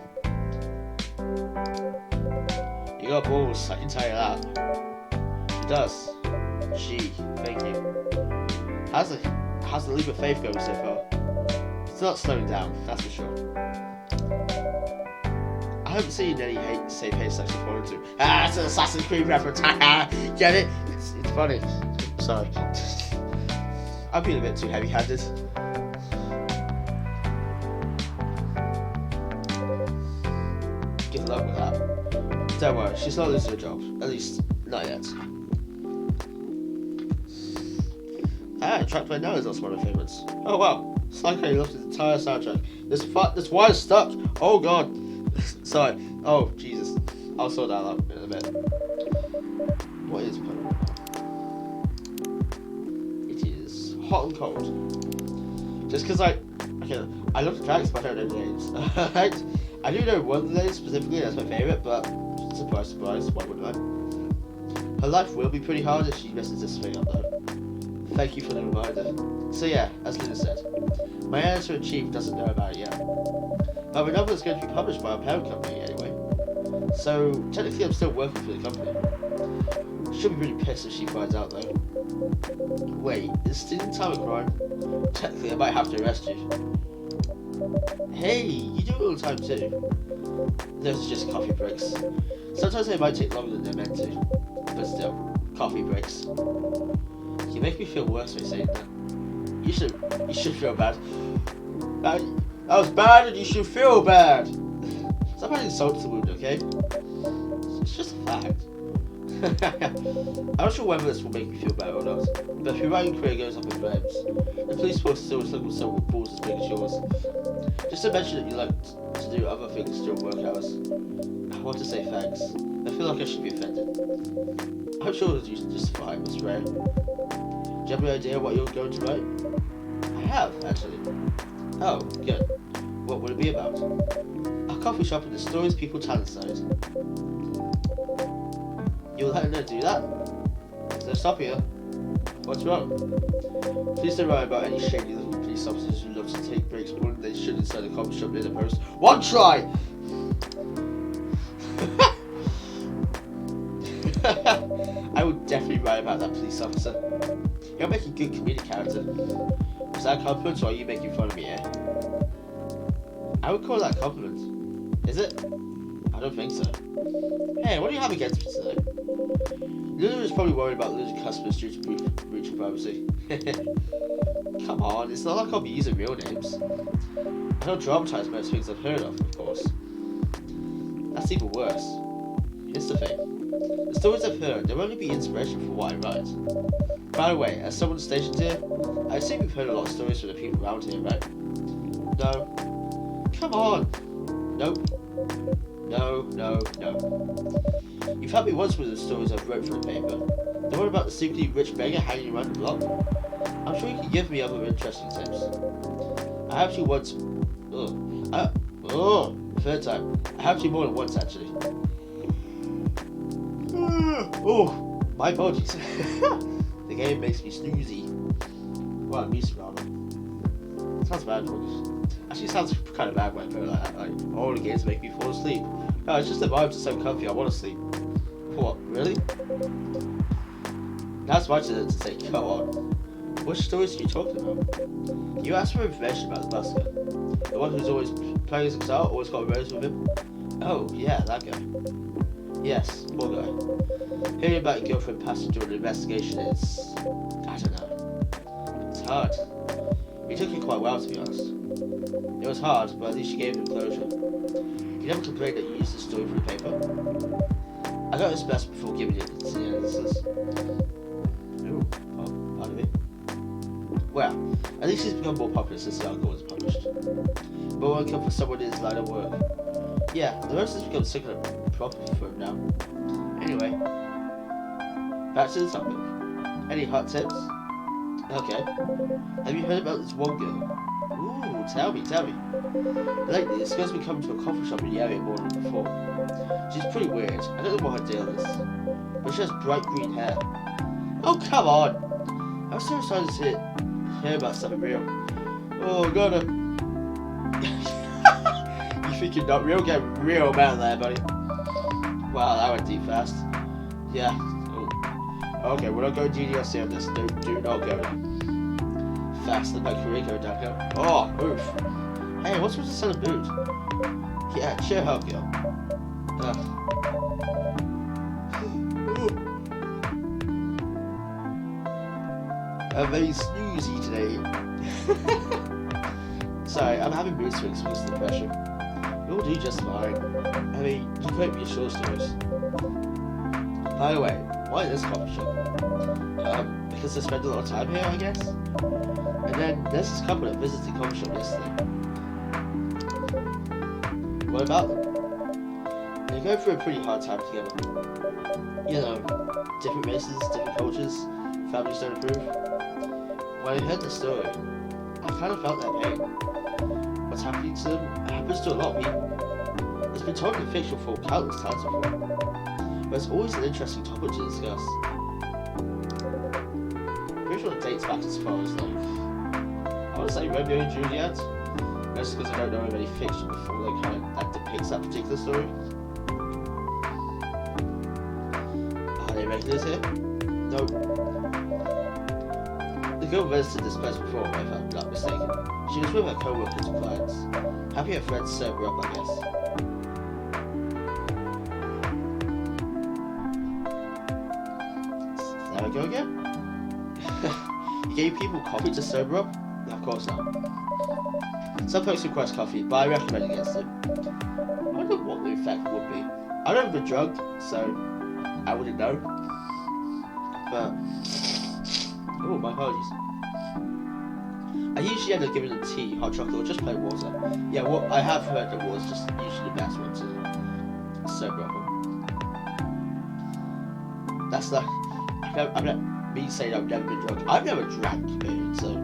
You got balls, I can tell you that. She does. Thank you. How's the leap of faith going so far? It's not slowing down, that's for sure. I haven't seen any safe haste section 1 and 2. It's an Assassin's Creed reference. Get it? It's funny. Sorry. I'm being a bit too heavy-handed. Good luck with that. Don't worry, she's not losing her job. At least, not yet. Track right now is also one of my favourites. Oh wow, it's like how you left the entire soundtrack. This wire's stuck. Oh god. Sorry. Oh Jesus. I'll sort that out in a bit. What is playing? It is hot and cold. Just because I love the tracks, but I don't know the names. I do know one of the names specifically. That's my favourite, but surprise, surprise. Why wouldn't I? Her life will be pretty hard if she messes this thing up though. Thank you for the reminder. So yeah, as Lunar said, my editor-in-chief doesn't know about it yet. But my novel is going to be published by our parent company anyway. So technically I'm still working for the company. She'll be really pissed if she finds out though. Wait, is stealing time a crime? Technically I might have to arrest you. Hey, you do it all the time too. Those are just coffee breaks. Sometimes they might take longer than they're meant to, but still, coffee breaks. You make me feel worse by saying that. You should feel bad. That was bad, and you should feel bad. Stop adding salt to the wound, okay? It's just a fact. I'm not sure whether this will make me feel better or not, but if your writing career goes up in flames, the police force is always looking for someone with balls as big as yours. Just to mention that you like to do other things during work hours. I want to say thanks. I feel like I should be offended. I'm sure that you just fine, Miss Ray. Do you have any idea what you're going to write? I have, actually. Oh, good. What would it be about? A coffee shop and the stories people tell inside. You'll let her do that? So stop here. What's wrong? Please don't write about any shady little police officers who love to take breaks more than they should inside a coffee shop in a post. One try! I would definitely write about that police officer. You're making good comedic character. Is that a compliment or are you making fun of me here? I would call that a compliment. Is it? I don't think so. Hey, what do you have against me today? Lunar is probably worried about losing customers due to breach of privacy. Come on, it's not like I'll be using real names. I don't dramatize most things I've heard of course. That's even worse. Here's the thing. The stories I've heard, they'll only be inspiration for what I write. By the way, as someone stationed here, I assume you've heard a lot of stories from the people around here, right? No. Come on! Nope. No. You've helped me once with the stories I've wrote for the paper. The one about the secretly rich beggar hanging around the block. I'm sure you can give me other interesting tips. I have to once... third time. I have to more than once, actually. My apologies. The game makes me snoozy. Well, I'm used to rather. Sounds bad, actually sounds kind of bad when I put it like that. Like, all the games make me fall asleep. No, it's just the vibes are so comfy, I want to sleep. What, really? That's my turn to say, come on. What stories are you talking about? You asked for information about the busker. The one who's always playing himself out, always got a rose with him? Oh, yeah, that guy. Yes, poor guy. Hearing about your girlfriend passing during an investigation is... I don't know. It's hard. He took it quite well, to be honest. It was hard, but at least you gave him closure. You never complained that you used the story for the paper. I got his best before giving it to the editors. Ooh, pardon me. Well, at least he's become more popular since the article was published. But when it comes for someone in his line of work, yeah, the rest has become sick of the problem for him now. Anyway, back to the topic. Any hot tips? Okay. Have you heard about this one girl? Ooh, tell me. Lately, this girl's been coming to a coffee shop in the area more than before. She's pretty weird. I don't know what her deal is. But she has bright green hair. Oh, come on! I'm so excited to hear about something real. Oh, gotta... You think you're not real? Get real man there, buddy. Wow, that went deep fast. Yeah. Ooh. Okay, we're not going DDLC on this. Do not go there. Faster than my career going downhill. Oh, oof. Hey, what's with the son of boot? Yeah, cheer up, girl. I'm very snoozy today. Sorry, I'm having mood swings because of the pressure. You'll do just fine. I mean, you quote me your short stories. By the way, why this coffee shop? Because I spend a lot of time here, I guess. And then there's this couple that visited the coffee shop yesterday. What about them? They go through a pretty hard time together. You know, different races, different cultures, families don't approve. When I heard the story, I kind of felt that pain. What's happening to them happens to a lot of people. It's been told in fiction for countless times before, but it's always an interesting topic to discuss. Pretty sure it dates back as far as, like, I want to say Romeo and Juliet, just because I don't know of any fiction before that depicts that particular story. Are they regulars here? Nope. The girl visited this place before, if I'm not mistaken. She was with her co-workers and clients. Happy her friends served her up, I guess. go again? You gave people coffee to sober up? No, of course not. Some folks request coffee, but I recommend against it. I wonder what the effect would be. I've never been drunk, so I wouldn't know. But oh, my apologies. I usually end up giving them tea, hot chocolate, or just plain water. Yeah, well, I have heard that water's just usually the best one to sober up on. That's like, I'm not me saying I've never been drunk. I've never drank, period, so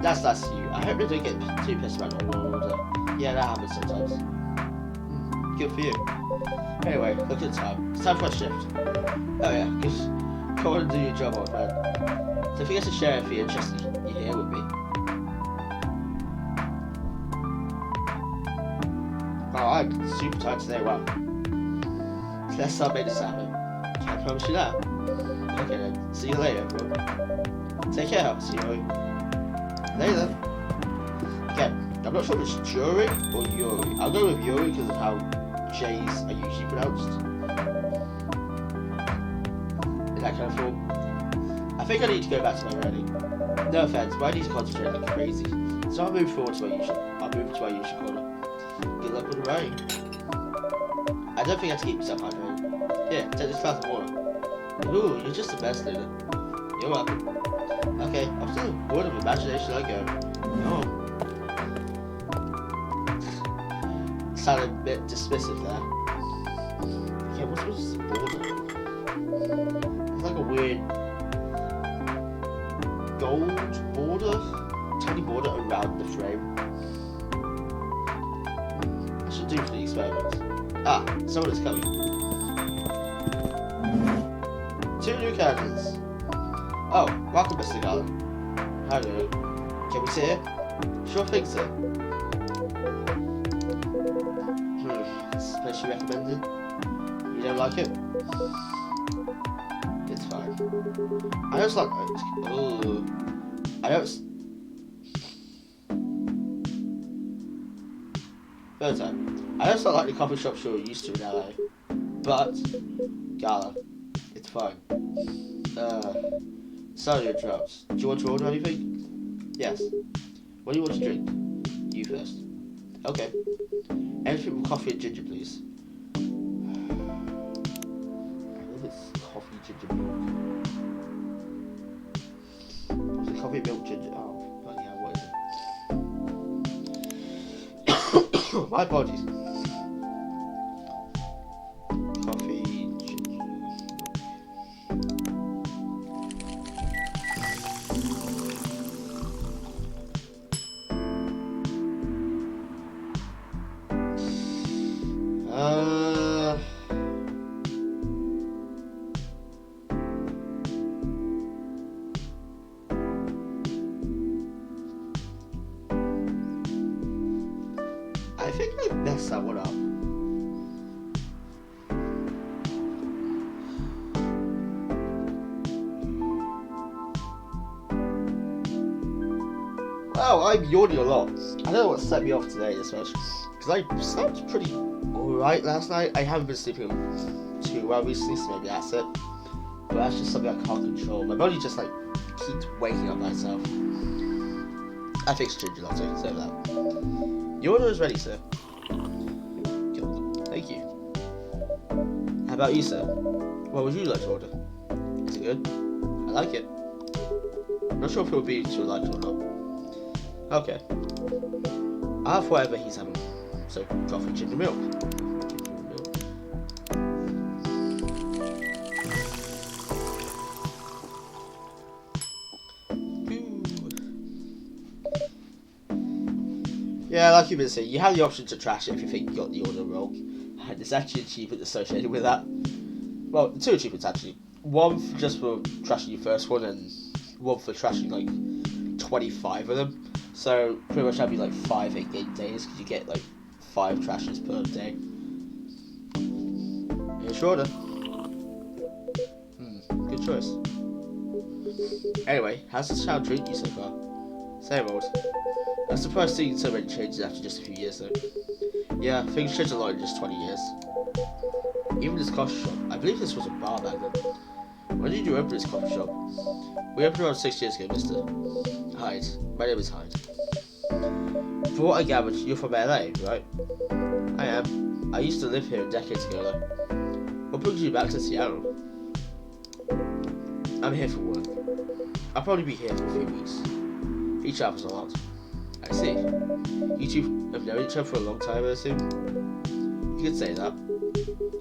that's you. I hope they don't get too pissed about normal water. Yeah, that happens sometimes. Good for you. Anyway, look at the time. It's time for a shift. Oh yeah, because go on and do your job, old man. So forget to share if you're interested, you're here with me. Oh, I'm super tired today, wow. Let's start making this happen. Can I promise you that? Okay then, see you later, everyone. Take care, I'll see you later. Again, I'm not sure if it's Jury or Yuri. I'll go with Yuri because of how J's are usually pronounced. In that kind of form. I think I need to go back to my running. No offense, but I need to concentrate like crazy. So I'll move forward to my usual. I'll move to my usual corner. Good luck with the rain. I don't think I have to keep myself hydrated. Here, take this glass of water. Ooh, you're just the best, Lunar. You're welcome. Okay, I'm still a board of imagination I go. Oh. Sounded a bit dismissive there. Yeah, what's this border? It's like a weird gold border? Tiny border around the frame. I should do for the experiment. Ah, someone is coming. 2 new characters. Oh, welcome, Mr. Garland. How are you doing? Can we sit here? Sure thing, sir. Especially recommended. You don't like it? It's fine. I just like. Ooh. I don't. Third time. I just don't like the coffee shops you're used to in LA. But Gala, it's fine. Sorry to interrupt. Do you want to order anything? Yes. What do you want to drink? You first. Okay. Anything with coffee and ginger, please. I believe it's coffee ginger milk. Was it coffee milk ginger? Oh, bloody hell, what is it? My apologies. Coffee ginger milk. I think I messed that one up. Wow, I'm yawning a lot. I don't know what set me off today this much. Because I slept pretty alright last night. I haven't been sleeping too well recently, so maybe that's it. But that's just something I can't control. My body just like keeps waking up by itself. I think it's ginger latte, so that. Your order is ready, sir. Thank you. How about you, sir? What would you like to order? Is it good? I like it. I'm not sure if it will be to like it or not. Okay. I'll have whatever he's having. So, coffee, ginger milk. Yeah, like you've been saying, you have the option to trash it if you think you got the order wrong. And there's actually an achievement associated with that. Well, 2 achievements actually. One just for trashing your first one, and one for trashing like 25 of them. So pretty much that'd be like 5 8-game days, because you get like 5 trashes per day. Here's your order. Good choice. Anyway, how's this child treating you so far? Same old. I'm surprised seeing so many changes after just a few years though. Yeah, things changed a lot in just 20 years. Even this coffee shop, I believe this was a bar back then. When did you open this coffee shop? We opened around 6 years ago, Mr. Hyde. My name is Hyde. From what I gathered, you're from LA, right? I am. I used to live here decades ago, though. What brings you back to Seattle? I'm here for work. I'll probably be here for a few weeks. He travels a lot. I see. You two have known each other for a long time, I assume? You could say that.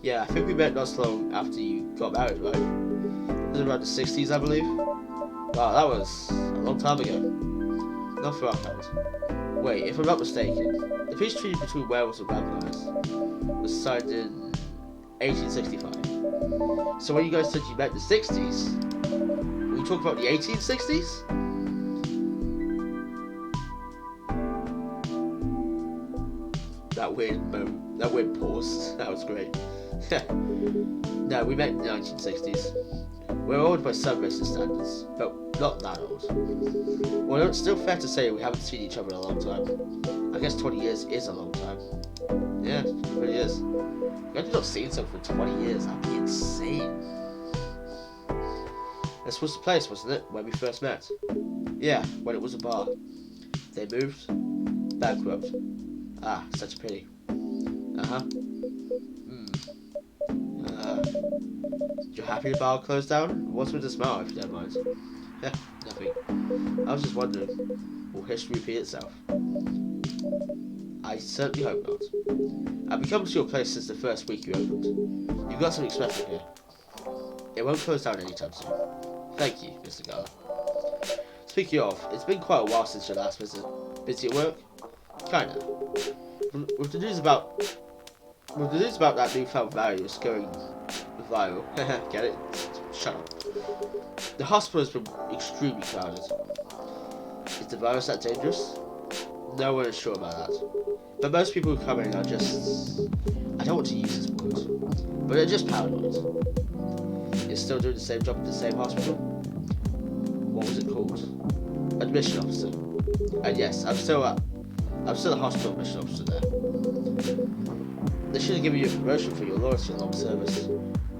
Yeah, I think we met not so long after you got married, right? It was around the 60s, I believe. Wow, that was a long time ago. Not for our kind. Wait, if I'm not mistaken, the peace treaty between werewolves and vampires was signed in 1865. So when you guys said you met in the 60s, were you talking about the 1860s? That weird pause. That was great. No, we met in the 1960s. We're old by some racing standards, but not that old. Well, it's still fair to say we haven't seen each other in a long time. I guess 20 years is a long time. Yeah, it really is. If you've not seen someone for 20 years, that'd be insane. This was the place, wasn't it, when we first met? Yeah, when it was a bar. They moved. Bankrupt. Ah, such a pity. Uh-huh. You're happy the bar closed down? What's with the smile, if you don't mind? Yeah, nothing. I was just wondering, will history repeat itself? I certainly hope not. I've been coming to your place since the first week you opened. You've got something special here. It won't close down anytime soon. Thank you, Mr. Garner. Speaking of, it's been quite a while since your last visit. Busy at work? Kinda. With the news about that newfound virus going viral, get it? Shut up. The hospital has been extremely crowded. Is the virus that dangerous? No one is sure about that. But most people who come in are just... I don't want to use this word, but they're just paranoid. You're still doing the same job at the same hospital? What was it called? Admission officer. And yes, I'm still a hospital admission officer there. They should have given you a promotion for your loyalty and long service.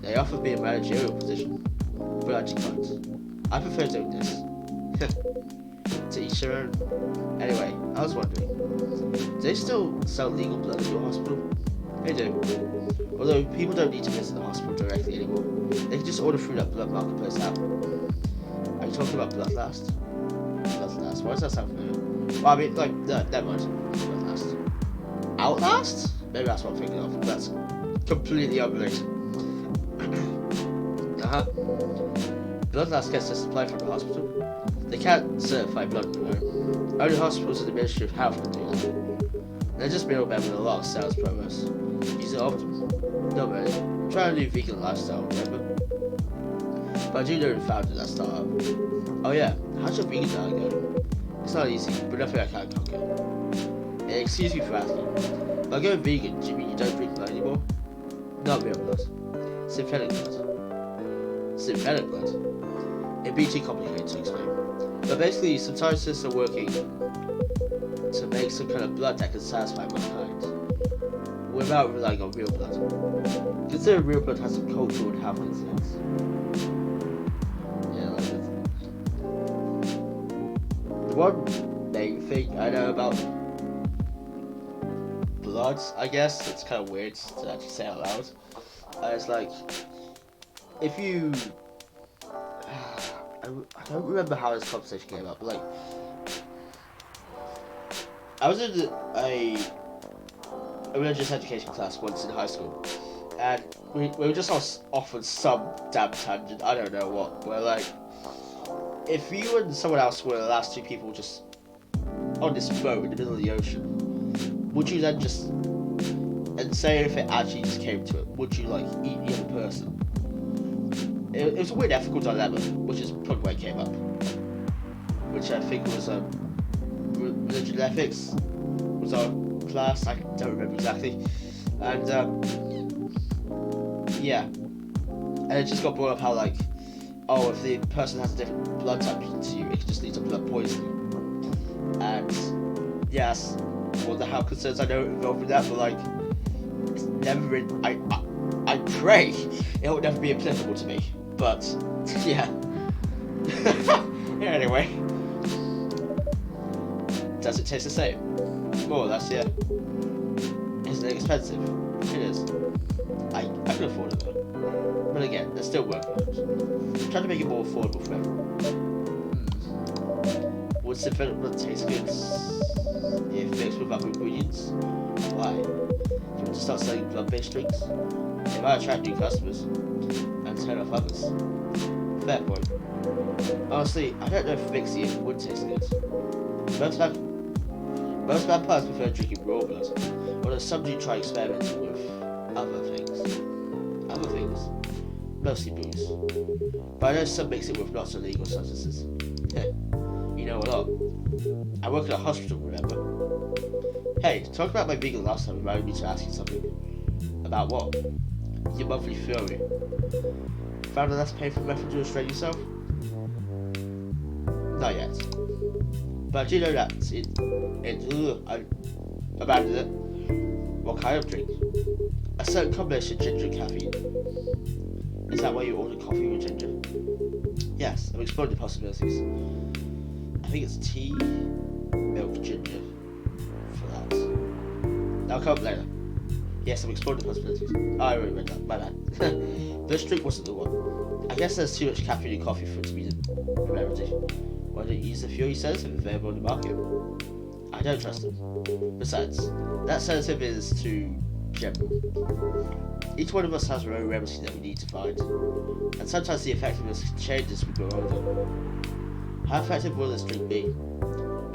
They offered me a managerial position, but I declined. I prefer doing this. To each their own. Anyway, I was wondering, do they still sell legal blood at your hospital? They do. Although people don't need to visit the hospital directly anymore. They can just order through that blood marketplace app. Are you talking about Bloodlast? Bloodlast? Why does that sound familiar? Well, I mean, like, no, never mind. Bloodlast. Outlast? Maybe that's what I'm thinking of. That's completely unrelated. Bloodlast gets a supply from the hospital. They can't certify blood on their own. Only hospitals and the Ministry of Health can do that. They're just middlemen with a lot of sales promos. Use it often? Not really. I'm trying to do vegan lifestyle, remember? But I do know the founder of that startup. Oh yeah, how's your vegan diet going? It's not easy, but nothing I can't conquer. Hey, excuse me for asking. By going vegan, do you mean you don't drink blood anymore? Not real blood. Synthetic blood. Synthetic blood? It'd be too complicated to explain. But basically, some scientists are working to make some kind of blood that can satisfy mankind without relying on real blood. Consider real blood has some cultural and health concerns. Yeah, like that. The one main thing I know about blood, I guess, it's kind of weird to actually say out loud. It's like, if you... I don't remember how this conversation came up, but like, I was in a religious education class once in high school, and we were just off on some damn tangent, I don't know what, where like, if you and someone else were the last two people just on this boat in the middle of the ocean, would you then just, and say if it actually just came to it, would you like eat the other person? It was a weird ethical dilemma, which is probably why it came up. Which I think was religion ethics was our class. I don't remember exactly. And yeah, and it just got brought up how like, oh, if the person has a different blood type to you, it could just lead to blood poisoning. And yes, well, the health concerns I know involved with that, but like, it's never been. I pray it will never be applicable to me. But yeah. Yeah, anyway. Does it taste the same? More or less, yeah. Is it expensive? It is. I can afford it though. But again, there's still work on it. Trying to make it more affordable for everyone. Would cinnamon taste good if mixed with other ingredients? Why? Do you want to start selling blood-based drinks? It might attract new customers and turn off others. Fair point. Honestly, I don't know if mixing it would taste good. Most vampires prefer drinking raw blood, although some do try experimenting with other things. Mostly booze. But I know some mix it with lots of illegal substances. You know a lot. I work at a hospital, remember? Hey, talk about my vegan last time reminded me to ask you something. About what? Your monthly fury. Found a less painful method to restrain yourself? Not yet. But I do know that I abandoned it. What kind of drink? A certain combination of ginger and caffeine. Is that why you ordered coffee with ginger? Yes, I'm exploring the possibilities. I think it's tea, milk, ginger for that. I'll come up later. Yes, I'm exploring the possibilities. Oh, I already read that, my bad. This drink wasn't the one. I guess there's too much caffeine in coffee for it to be the rarity. Why don't you use the Fury sedative available on the market? I don't trust him. Besides, that sedative is too general. Each one of us has our own remedy that we need to find, and sometimes the effectiveness changes as we grow older. How effective will this drink be?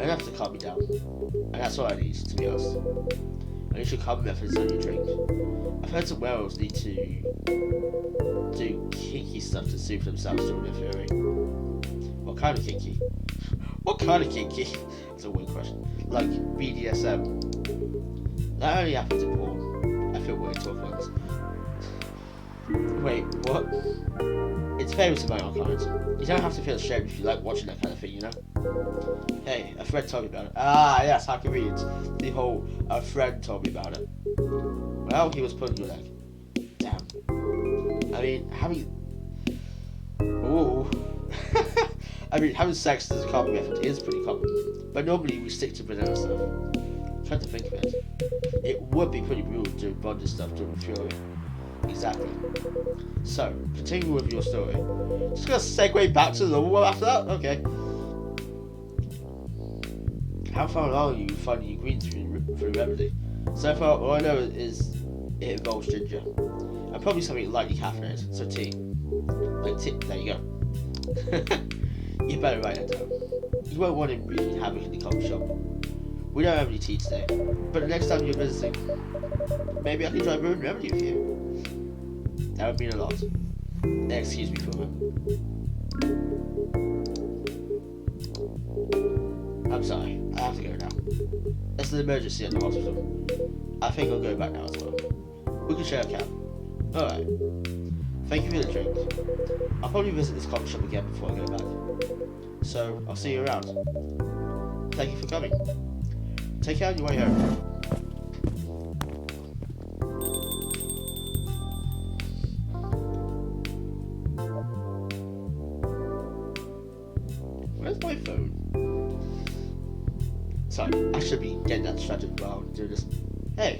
Enough to calm me down, and that's all I need, to be honest. I need to calm methods on your drink. I've heard some werewolves need to do kinky stuff to soothe themselves during their fury. What kind of kinky? What kind of kinky? It's a weird question. Like BDSM. That only happens in porn. I feel weird talking about this. Wait, what? It's famous in my own kind. You don't have to feel ashamed if you like watching that kind of thing, you know? Hey, a friend told me about it. Ah, yes, how convenient. The whole, a friend told me about it. Well, he was pulling your leg. Damn. I mean, Ooh. I mean, having sex as a common method is pretty common, but normally we stick to vanilla stuff. Trying to think of it. It would be pretty brutal to do bondage stuff during Fury. Exactly. So, continue with your story. Just gonna segue back to the normal one after that? Okay. How far along are you finding your greens for the remedy? So far, all I know is it involves ginger. And probably something lightly caffeinated, so tea. Like tea, there you go. You better write it down. You won't want him wreaking havoc in the coffee shop. We don't have any tea today, but the next time you're visiting, maybe I can try brewing remedy with you. That would mean a lot. Excuse me for a moment. I'm sorry, I have to go now. There's an emergency at the hospital. I think I'll go back now as well. We can share a cab. Alright. Thank you for the drink. I'll probably visit this coffee shop again before I go back. So, I'll see you around. Thank you for coming. Take care on your way home. Where's my phone? Sorry, I should be getting that distracted while doing this. Hey,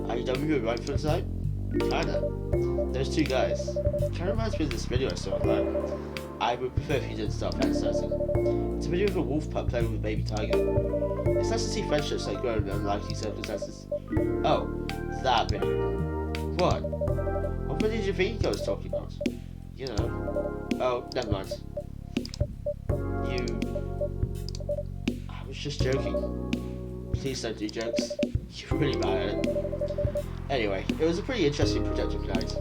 are you done with your ride for tonight? Kinda. Those two guys. Kinda reminds me of this video I saw online. I would prefer if you didn't start fantasizing. It's a video of a wolf pup playing with a baby tiger. It's nice to see friendships that grow in unlikely circumstances. Oh, that video. What? What video did you think I was talking about? You know. Oh, never mind. I was just joking. Please don't do jokes. You're really bad at it. Anyway, it was a pretty interesting productive night.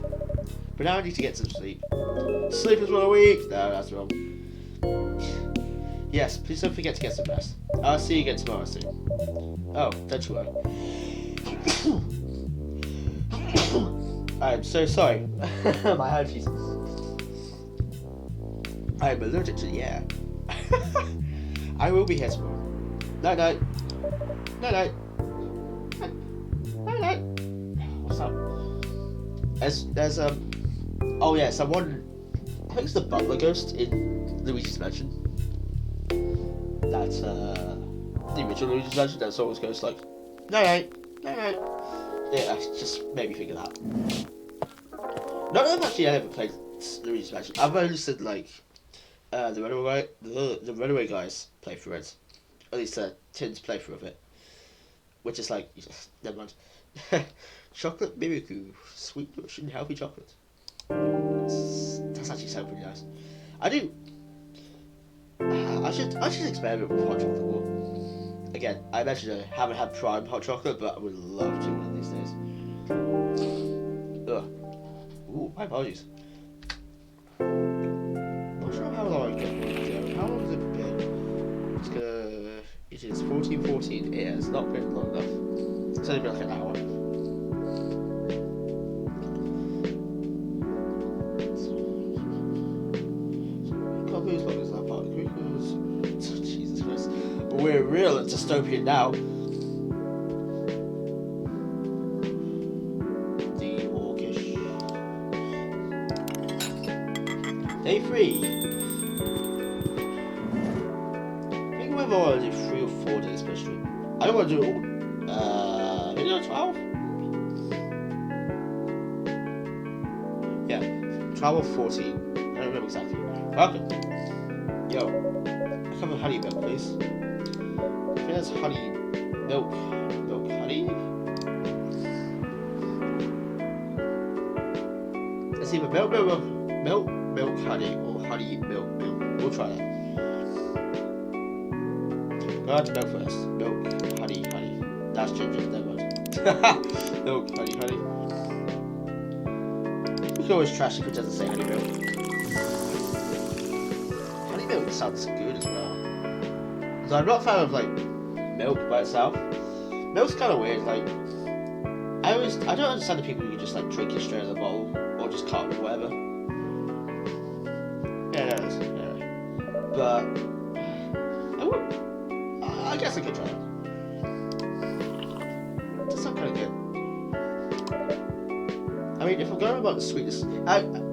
But now I need to get some sleep. Sleep is 1 a week! No, that's wrong. Yes, please don't forget to get some rest. I'll see you again tomorrow soon. Oh, don't you worry. I'm so sorry. My allergies. I'm allergic to the air. I will be here tomorrow. Night night. Night night. Night night. What's up? There's oh yeah, someone I think it's the butler ghost in Luigi's Mansion. That's the original Luigi's Mansion. That's always goes like, no, no. Yeah, just made me think of that. Not that I've actually ever played Luigi's Mansion. I've only seen like the Runaway guys play through it. At least Tim's playthrough of it, which is like, never mind. Chocolate miracle, sweet Russian healthy chocolate. That's actually sounds pretty nice. I do. I should experiment with hot chocolate more. Again, I mentioned I haven't had prime hot chocolate, but I would love to one of these days. Ugh. Ooh, my apologies. Not sure how long I can. How long has it been? It's gonna. It is 14:14. It has not been long enough. It's only been like an hour. Can't be as long as that part. Jesus Christ. We're real at dystopian now. The hawkish. Day 3. I think we've already 3 or 4 days per stream. I don't want to do it all. Video 12? Yeah, 12 or 14. I don't remember exactly. Okay. Yo, I come with honey milk, please. I think that's honey milk. Milk honey? It's either milk honey, or honey milk. We'll try that. Go on to milk first. Milk, honey. That's ginger, never mind. Milk, honey. We can always trash if it doesn't say honey milk. Honey milk sounds good as well. So I'm not a fan of like milk by itself. Milk's kind of weird. Like I don't understand the people who just like drink it straight out of the bottle or just carton or whatever. Yeah, no, yeah. But I guess I could try it. It does sound kind of good. I mean, if I'm going about the sweetness,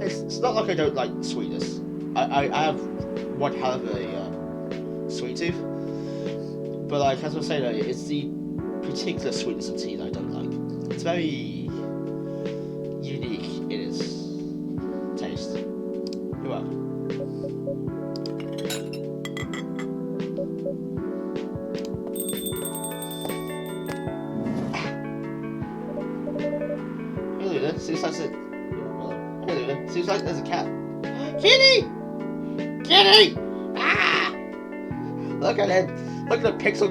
it's not like I don't like sweetness. I have one hell of a sweet tooth, but like as I was saying earlier, it's the particular sweetness of tea that I don't like. It's very unique in its taste. You're welcome. Seems like it. Well, seems like there's a cat. Kitty! Ah! Look at him! Look at the pixel.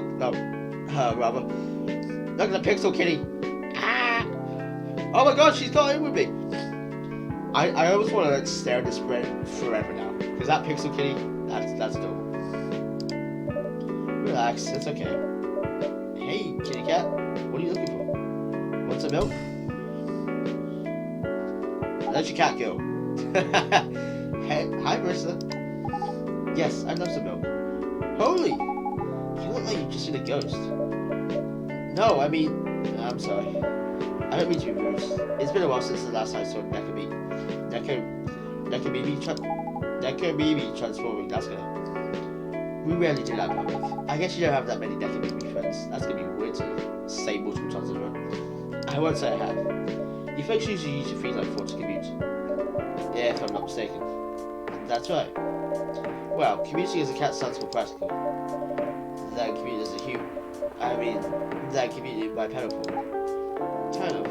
Rather. Look at the pixel kitty. Ah! Oh my God, she's got in with me. I almost want to like stare at this spread forever now, because that pixel kitty, that's adorable. Relax, it's okay. Hey, kitty cat, what are you looking for? Want some milk? Let your cat go. Hey, hi, Marissa. Yes, I'd love some milk. Holy! You look like you've just seen a ghost. No, I mean, I'm sorry. I don't mean to be rude. It's been a while since the last time I saw Neko Mimi transforming. That's gonna. We rarely do that in public. I guess you don't have that many Neko Mimi friends. That's gonna be weird to say multiple times in a row. I won't say I have. You folks usually use your feet like 4 to commute. Yeah, if I'm not mistaken. That's right. Well, commuting as a cat sounds more practical than commuting as a human. I mean, than commuting by pedal form. Kind of.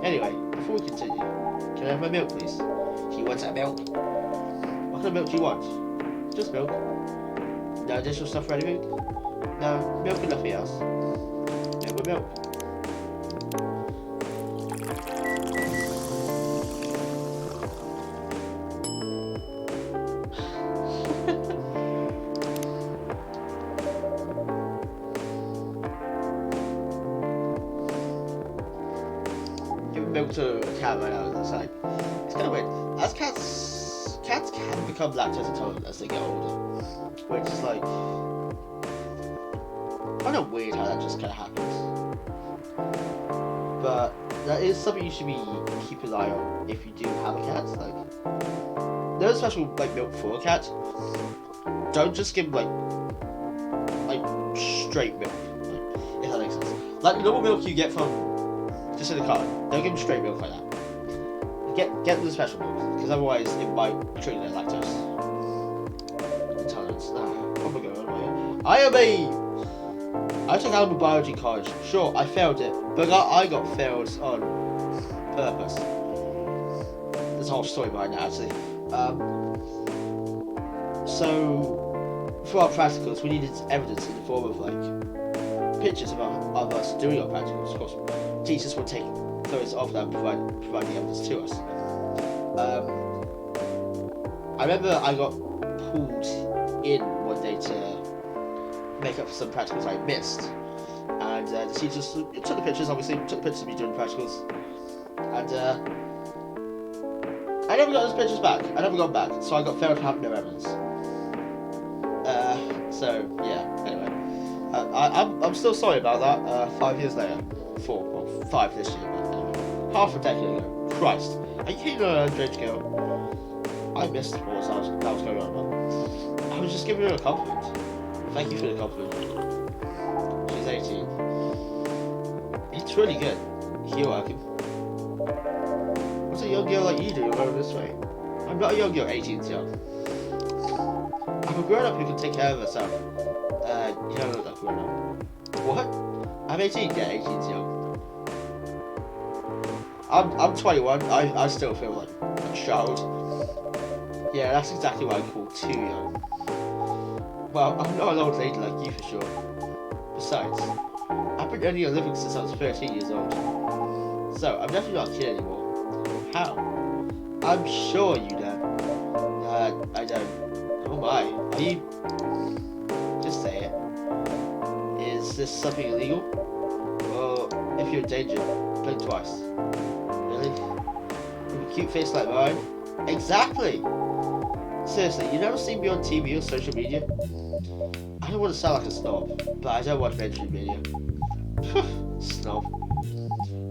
Anyway, before we continue, can I have my milk, please? She wants that milk. What kind of milk do you want? Just milk. No additional stuff for anything? No, milk and nothing else. Milk with milk. To a cat right now, it's like it's kind of weird. As cats can become lactose intolerant as they get older, which is like kind of weird how that just kind of happens. But that is something you should be keeping an eye on if you do have a cat. Like there's a special like milk for a cat. Don't just give him like straight milk, like, if that makes sense. Like the normal milk you get from just in the carton. Don't give him straight milk like that. Get the special milk, because otherwise it might trigger their lactose intolerance. Oh my god, I took animal biology in college. Sure, I failed it, but I got failed on purpose. There's a whole story behind that, actually. So, for our practicals, we needed evidence in the form of like pictures of us doing our practicals. Of course, teachers would take those off and provide the evidence to us. I remember I got pulled in one day to make up for some practicals I missed, and the teachers took the pictures. Obviously, took pictures of me doing practicals, and I never got those pictures back. I never got them back, so I got failed for having no evidence. So yeah. Anyway, I'm still sorry about that. 5 years later, 5 this year, but anyway, half a decade ago. Christ, are you kidding an underage girl? I missed what that was going on about. I was just giving her a compliment. Thank you for the compliment. She's 18. It's really good. You're welcome. What's a young girl like you doing going this way? I'm not a young girl, 18's young. I'm a grown-up who can take care of herself. You don't look like a grown-up. What? I'm 18, yeah, 18's young. I'm 21, I still feel like a child. Yeah, that's exactly what I call too young. Well, I'm not an old lady like you for sure. Besides, I've been earning a living since I was 13 years old. So, I'm definitely not a kid anymore. How? I'm sure you know. I don't. Oh my. Are you... Just say it. Is this something illegal? Well, if you're in danger, blink twice. Really? With a cute face like mine? Exactly! Seriously, you never seen me on TV or social media? I don't want to sound like a snob, but I don't watch mainstream media. Snob.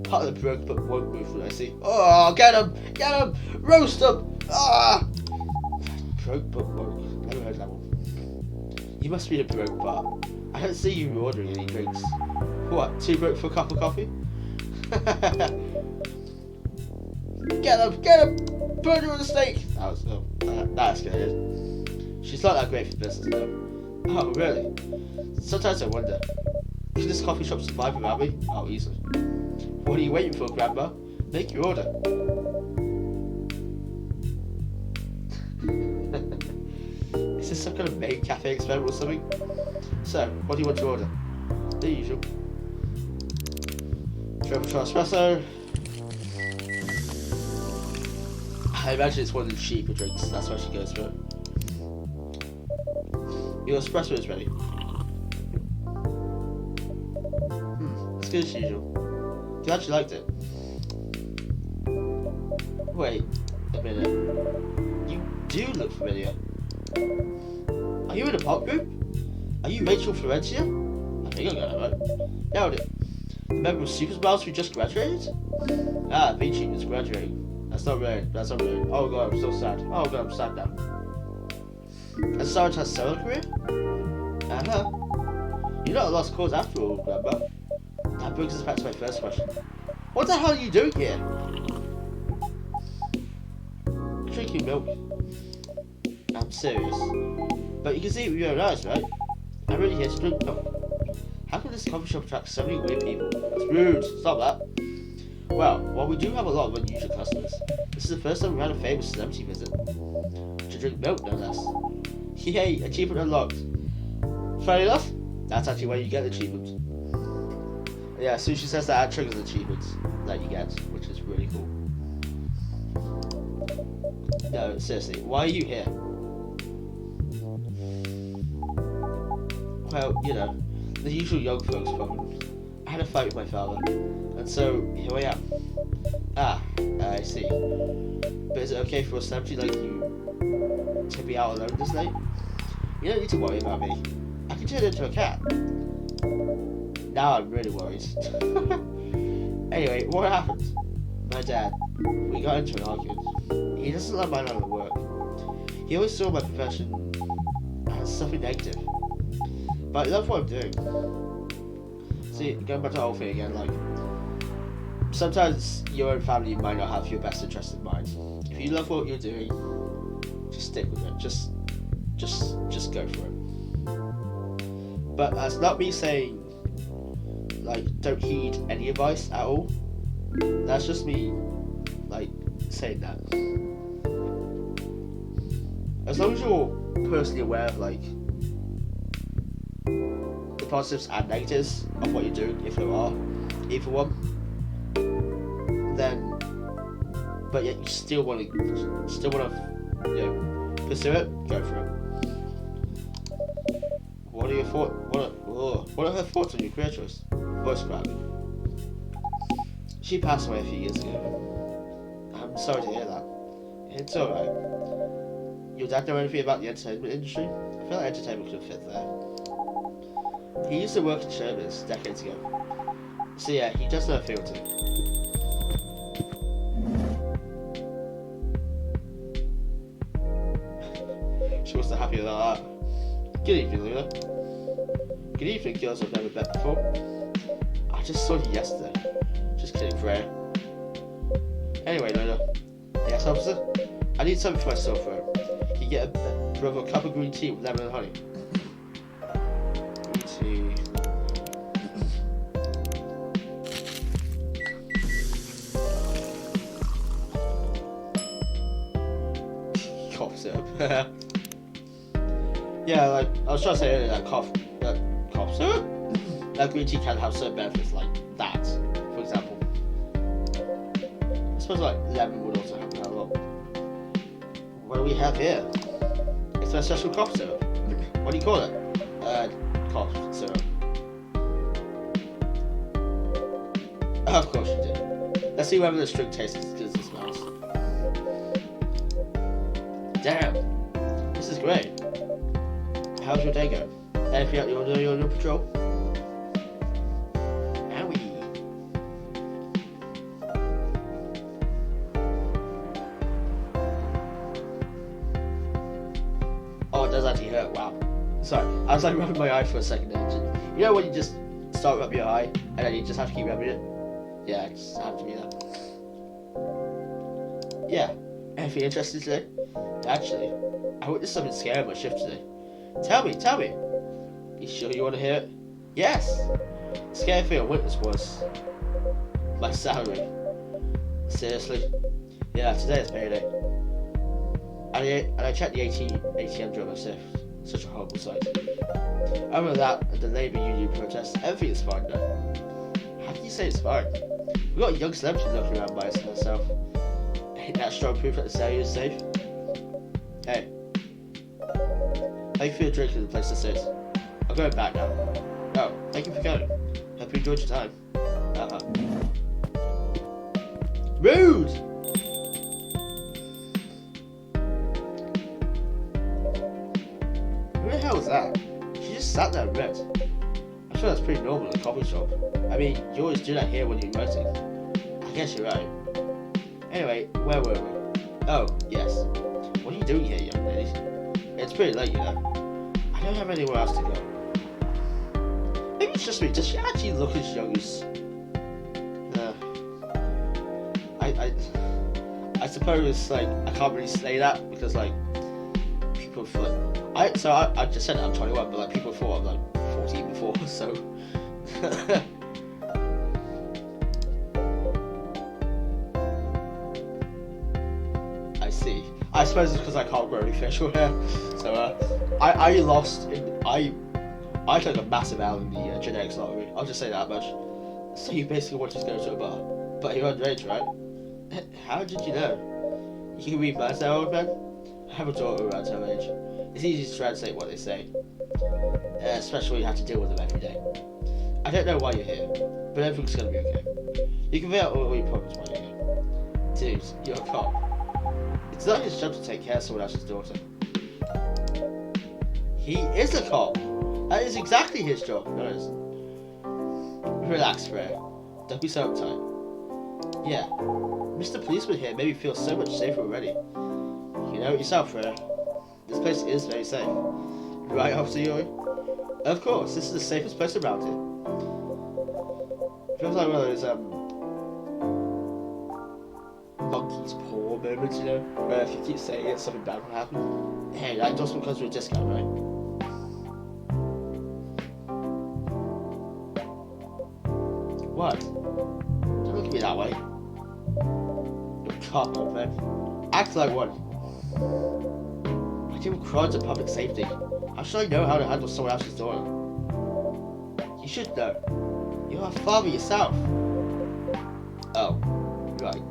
Part of the broke but woke movement, I see. Oh, get him! Get him! Roast him! Ah! Broke but woke. Never heard that one. You must be the broke part. I don't see you ordering any drinks. What, too broke for a cup of coffee? Get him! Get him! Burn her on the stake! That's good. She's not that great for business though. Oh, really? Sometimes I wonder, can this coffee shop survive without me? Oh, easily. What are you waiting for, Grandma? Make your order. Is this some kind of maid cafe experiment or something? So, what do you want to order? The usual. Triple espresso. I imagine it's one of the cheaper drinks, that's why she goes for it. Your espresso is ready. It's good as usual. You actually liked it. Wait a minute. You do look familiar. Are you in a pop group? Are you Rachel Florencia? I think I got it right. Nailed it. The member of Super Smiles who just graduated? Ah, Vici is graduating. That's not right. That's not right. Oh god, I'm so sad. Oh god, I'm sad now. And Sarah has a solo career? Uh-huh. You're not a lost cause after all, Grandma. That brings us back to my first question. What the hell are you doing here? Drinking milk. I'm serious. But you can see it with your own eyes, right? I'm really here to drink milk. How can this coffee shop attract so many weird people? That's rude. Stop that. Well, while we do have a lot of unusual customers, this is the first time we've had a famous celebrity visit. To drink milk, no less. Yay, achievement unlocked. Funny enough, that's actually where you get the achievement. Yeah, so she says that triggers achievements that you get, which is really cool. No, seriously, why are you here? Well, you know, the usual young folks problems. I had a fight with my father, and so here I am. Ah, I see. But is it okay for a celebrity like you to be out alone this late? You don't need to worry about me. I can turn into a cat. Now I'm really worried. Anyway, what happened? My dad, we got into an argument. He doesn't like my line of work. He always saw my profession as something negative. But I love what I'm doing. See, going back to the whole thing again, like, sometimes your own family might not have your best interest in mind. If you love what you're doing, just stick with it. Just go for it. But that's not me saying, like, don't heed any advice at all. That's just me, like, saying that. As long as you're personally aware of, like, the positives and negatives of what you're doing, if there are either one, then, but yet you still want to, you know, pursue it, go for it. What are your thoughts? What are her thoughts on your career choice? Voice crack. She passed away a few years ago. I'm sorry to hear that. It's alright. Your dad know anything about the entertainment industry? I feel like entertainment could fit there. He used to work in showbiz decades ago. So yeah, he does know a thing or two. She wasn't happy about that. Good evening, Lunar. Good evening, girls I've never met before. I just saw you yesterday. Just kidding, Freya. Anyway, Lunar. Yes, officer? I need something for my sore throat. Can you get a brother a cup of green tea with lemon and honey? Green tea. Cough syrup. Yeah, like, I was trying to say earlier that cough syrup? That green tea can have certain benefits like that, for example. I suppose like lemon would also have that a lot. What do we have here? It's a special cough syrup. What do you call it? Cough syrup. Of course you did. Let's see whether the string tastes as good as it smells. Damn, this is great. How's your day going? Anything out you want to do on your patrol? Oh, it does actually hurt, wow. Sorry, I was like rubbing my eye for a second there. You know when you just start rubbing your eye and then you just have to keep rubbing it? Yeah, it just have to be that. Yeah, anything interesting today? Actually, I witnessed something scary on my shift today. Tell me. You sure you want to hear it? Yes! The scary thing I witnessed was my salary. Seriously? Yeah, today is payday. And I checked the ATM during my shift. Such a horrible sight. Other than that, and the Labour Union protests, everything is fine now. How can you say it's fine? We've got a young celebrity looking around by herself. Ain't that strong proof that the area is safe? Hey. How you feel drinking the place to sit? I'm going back now. Oh, thank you for going. Hope you enjoyed your time. Rude! Who the hell was that? She just sat there and read. I'm sure that's pretty normal in a coffee shop. I mean, you always do that here when you're writing. I guess you're right. Anyway, where were we? Oh, yes. What are you doing here, young lady? It's pretty late, you know. I don't have anywhere else to go. Maybe it's just me. Does she actually look as young as... I suppose, like, I can't really say that because, like, people thought... I just said I'm 21, but, like, people thought I'm, like, 14 before, so... I see. I suppose it's because I can't grow any facial hair. So, I lost in... I took a massive L in the genetics lottery. I'll just say that much. So you basically wanted to go to a bar. But you're underage, right? How did you know? You can read minds now, old man? I have a daughter around her age. It's easy to translate what they say. Especially when you have to deal with them every day. I don't know why you're here, but everything's gonna be okay. You can figure out all your problems while you're here. Dude, you're a cop. It's not his job to take care of someone else's daughter. He is a cop! That is exactly his job. No, it isn't. Relax, Freya. Don't be so uptight. Yeah, Mr. Policeman here made me feel so much safer already. You know it yourself, Freya. This place is very safe. Right, Officer Yuri? Of course, this is the safest place around here. Feels like one of those, monkey's paw moments, you know? Where if you keep saying it, something bad will happen. Hey, that just because we're a discount, right? What? Don't look at me that way. Come on, man. Act like one. I deal with crimes and public safety. How should I know how to handle someone else's daughter? You should know. You're a father yourself. Oh, right.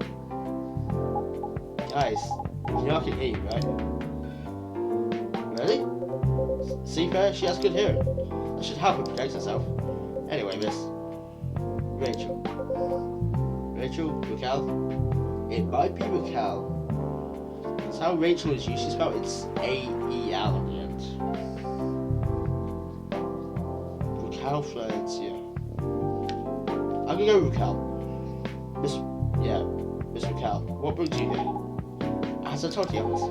Guys, you know I can hear you, right? Really? See, Fair, she has good hearing. That should help her protect herself. Anyway, miss. Rachel. Rachel? Raquel? It might be Raquel. That's how Rachel is usually spelled. It's A-E-L on the end. Raquel Florencia. I'm gonna go Raquel. Miss Raquel. What brings you here? As I told the others,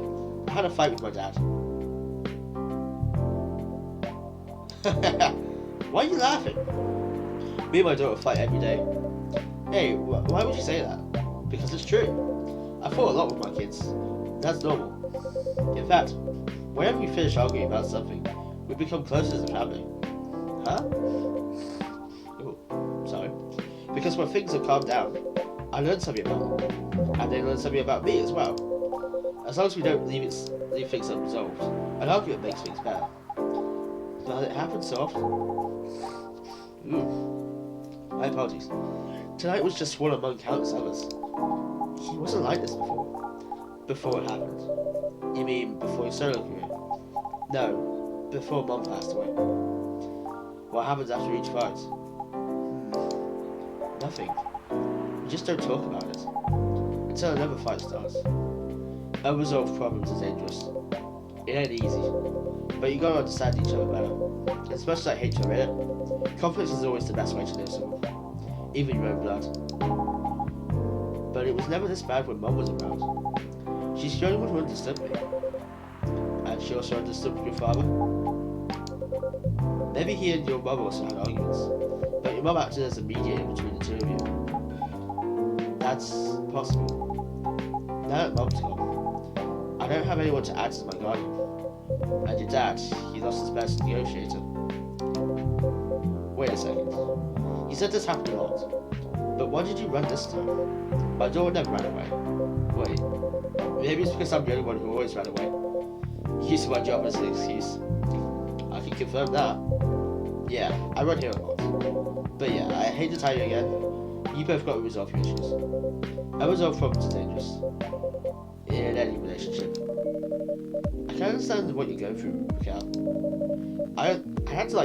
I had a fight with my dad. Why are you laughing? Me and my daughter fight every day. Hey, why would you say that? Because it's true. I fought a lot with my kids. That's normal. In fact, whenever we finish arguing about something, we become closer as a family. Huh? Oh, sorry. Because when things have calmed down, I learn something about them. And they learn something about me as well. As long as we don't leave things unresolved, an argument makes things better. But it happens so often. Ooh. My apologies. Tonight was just one among countless others. He wasn't like this before. Before it happened. You mean before his solo career? No, before Mom passed away. What happens after each fight? Nothing. We just don't talk about it. Until another fight starts. Unresolved problems are dangerous. It ain't easy. But you gotta understand each other better. As much as I hate to admit it, conflict is always the best way to know someone. Even your own blood. But it was never this bad when Mum was around. She's the only one who understood me. And she also understood your father. Maybe he and your mum also had arguments, but your mum acted as a mediator between the two of you. That's possible. Now that Mum's gone, I don't have anyone to act as my guardian. And your dad, he lost his best negotiator. Wait a second. You said this happened a lot. But why did you run this time? My daughter never ran away. Wait. Maybe it's because I'm the only one who always ran away. Using my job as an excuse. I can confirm that. Yeah, I run here a lot. But yeah, I hate to tell you again. You both got to resolve your issues. Unresolved problems are dangerous. In any relationship. I can understand what you're going through, Raquel. I had to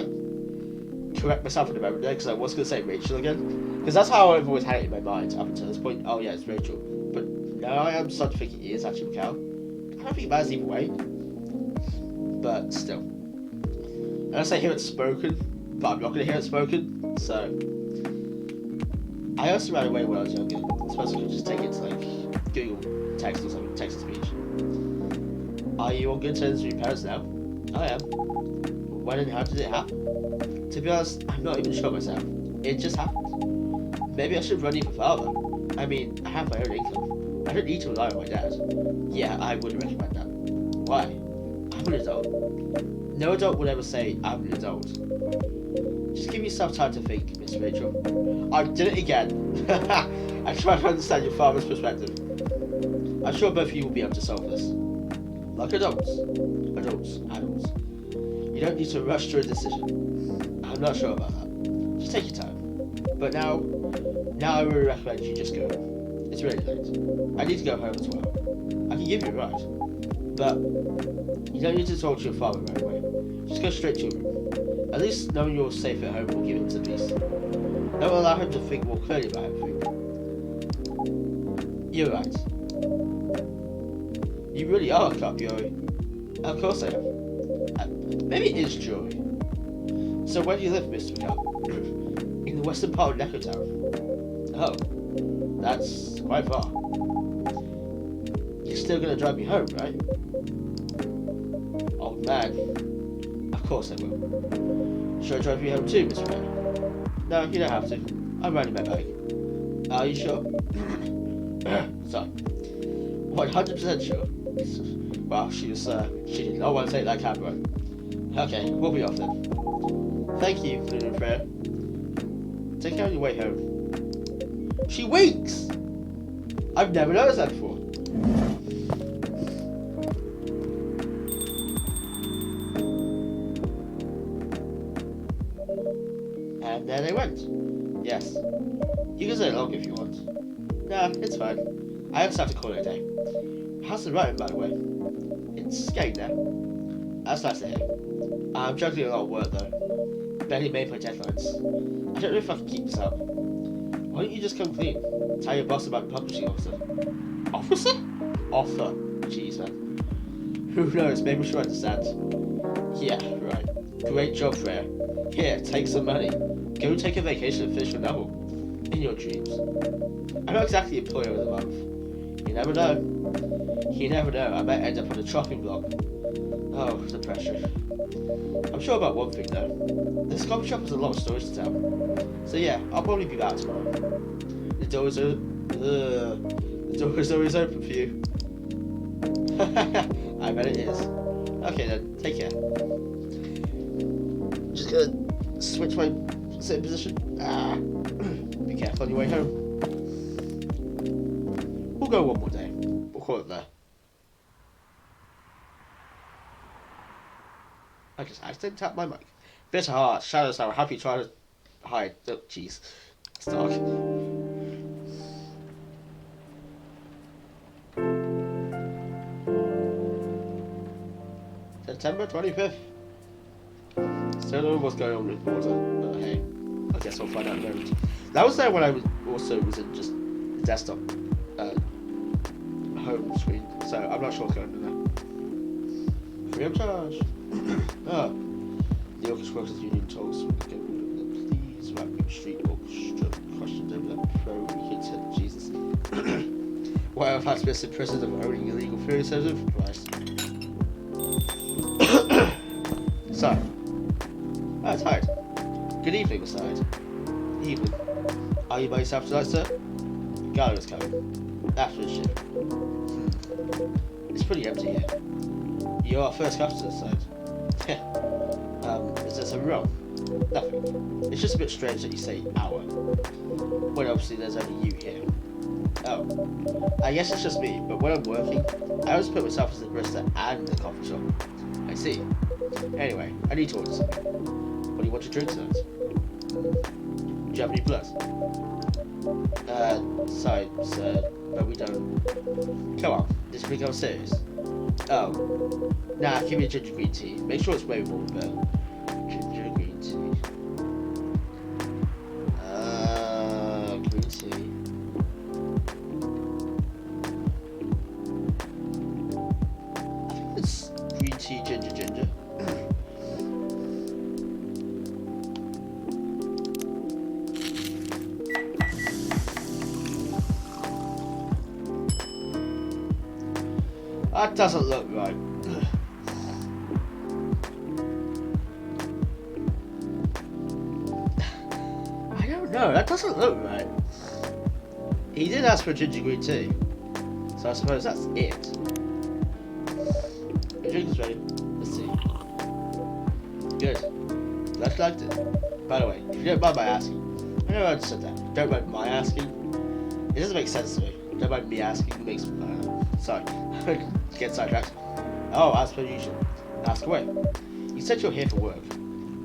correct myself in the moment there because I was going to say Rachel again. Because that's how I've always had it in my mind up until this point. Oh yeah, it's Rachel. But now I am starting to think it is actually Raquel. I don't think it matters either way. But still. Unless I hear it spoken, but I'm not going to hear it spoken, so. I also ran away when I was younger. I suppose I could just take it to Google text or something, text to speech. Are you on good terms with your parents now? I am. When and how did it happen? To be honest, I'm not even sure myself. It just happened. Maybe I should run even farther. I mean, I have my own income. I don't need to rely on my dad. Yeah, I wouldn't recommend that. Why? I'm an adult. No adult would ever say, I'm an adult. Just give yourself time to think, Miss Rachel. I did it again. I try to understand your father's perspective. I'm sure both of you will be able to solve this. Like adults. Adults. You don't need to rush to a decision. I'm not sure about that. Just take your time. But now I really recommend you just go. It's really late. I need to go home as well. I can give you a ride. But you don't need to talk to your father right away. Just go straight to your room. At least knowing you're safe at home will give him some peace. Don't allow him to think more clearly about everything. You're right. You really are a cop, Yuri. Of course I am. Maybe it is Joey. So where do you live, Mr. McCall? In the western part of Necro Town. Oh. That's quite far. You're still gonna drive me home, right? Oh man. Of course I will. Should I drive you home too, Miss Ray? No, you don't have to. I'm riding my bike. Are you sure? Sorry. 100% sure. Well, she did not want to take that cab ride. Okay, we'll be off then. Thank you, Lunar Fair. Take care on your way home. She winks! I've never noticed that before. And there they went. Yes. You can stay long if you want. Nah, it's fine. I just have to call it a day. How's the writing, by the way? It's getting there. That's nice to hear. I'm juggling a lot of work though. Barely made my deadlines. I don't know if I can keep this up. Why don't you just come clean? Tell your boss about the publishing officer. Officer? Author. Jeez, man. Who knows? Maybe she'll understand. Yeah, right. Great job, Freya. Here, take some money. Go take a vacation and finish your novel. In your dreams. I'm not exactly employer of the month. You never know. You never know. I might end up on a chopping block. Oh, the pressure. I'm sure about one thing though. This coffee shop has a lot of stories to tell. So yeah, I'll probably be back tomorrow. The door is always open for you. I bet it is. Okay then, take care. Just gonna switch my sitting position. Be careful on your way home. We'll go one more day. We'll call it there. I just accidentally tapped my mic. Bitter heart, shadows are happy trying to hide. Oh, jeez. It's dark. September 25th. Still don't know what's going on with water, but hey, I guess we'll find out in a moment. That was there when I was in just the desktop home screen, so I'm not sure what's going on there. Free of charge. The Orchestra Workers Union told us we could please wrap your street orchestra questions over that pro weekend. Jesus. Why I've had to be in prison of owning illegal food service for Christ. So, tired. Good evening, Mr. Hyde. Evening. Are you by yourself tonight, sir? Gallagher's coming. After his shift. It's pretty empty here. You're our first customer, sir. Is there something wrong? Nothing. It's just a bit strange that you say our. When obviously there's only you here. Oh. I guess it's just me, but when I'm working, I always put myself as the barista and the coffee shop. I see. Anyway, I need to order something. What do you want to drink tonight? Do you have any blood? Sorry, sir, but we don't. Come on, this becomes serious. Oh. Nah, give me a ginger green tea. Make sure it's way warm, but ginger green tea. Green tea. I think it's green tea, ginger. That doesn't look right. I don't know, that doesn't look right. He did ask for ginger green tea, so I suppose that's it. Your drink is ready. Let's see. Good. Glad you liked it. By the way, if you don't mind my asking, I know I just said that. Don't mind my asking. It doesn't make sense to me. Don't mind me asking. It makes. Sorry. Get sidetracked. Oh, as per usual. Ask away. You said you're here for work.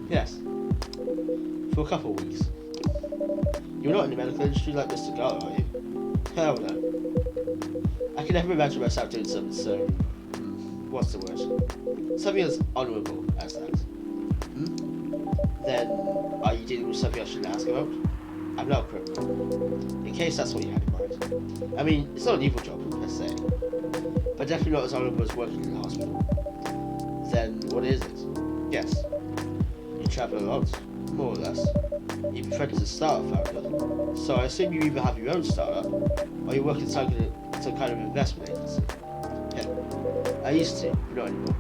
Yes. For a couple of weeks. You're not in the medical industry like Mr. Garler, are you? Hell no. I can never imagine myself doing something so... what's the word? Something as honourable as that. Then, are you dealing with something I shouldn't ask about? I'm not a criminal. In case that's what you had in mind. I mean, it's not an evil job, per se. But definitely not as honourable as working in the hospital. Then, what is it? Yes. You travel a lot, more or less. You've befriended a startup founder, so I assume you either have your own startup, or you work in some kind of investment agency. Yeah, I used to, but not anymore.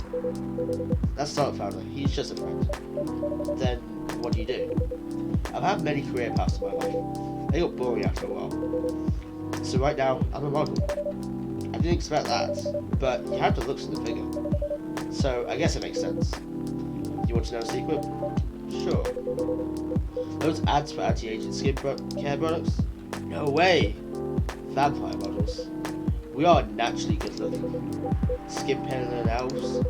That startup founder, he's just a friend. Then, what do you do? I've had many career paths in my life. They got boring after a while. So right now, I'm a model. I didn't expect that, but you have the looks of the figure. So I guess it makes sense. You want to know a secret? Sure. Those ads for anti-aging skin care products? No way! Vampire models. We are naturally good looking. Skin paler than elves.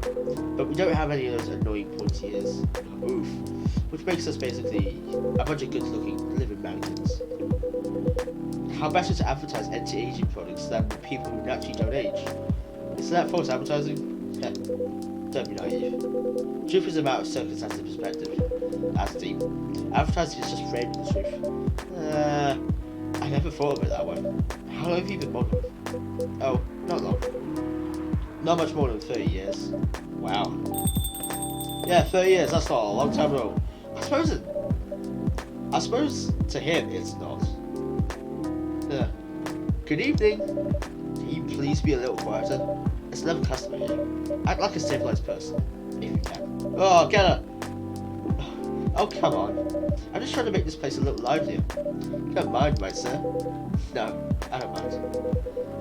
But we don't have any of those annoying pointy ears. Oof. Which makes us basically a bunch of good looking living mannequins. How better to advertise anti-aging products than the people who naturally don't age? Isn't that false advertising? Heck, don't be naive. Truth is a matter of circumstance and perspective. That's deep. Advertising is just framing the truth. I never thought of it that way. How long have you been modeling? Oh, not long. Not much more than 30 years. Wow. Yeah, 30 years, that's not a long time at all. I suppose to him it's not. Good evening. Can you please be a little quieter? It's another customer here. Act like a civilized person, if you can. Oh, get her! Oh, come on. I'm just trying to make this place a little livelier. You don't mind, right, sir? No, I don't mind.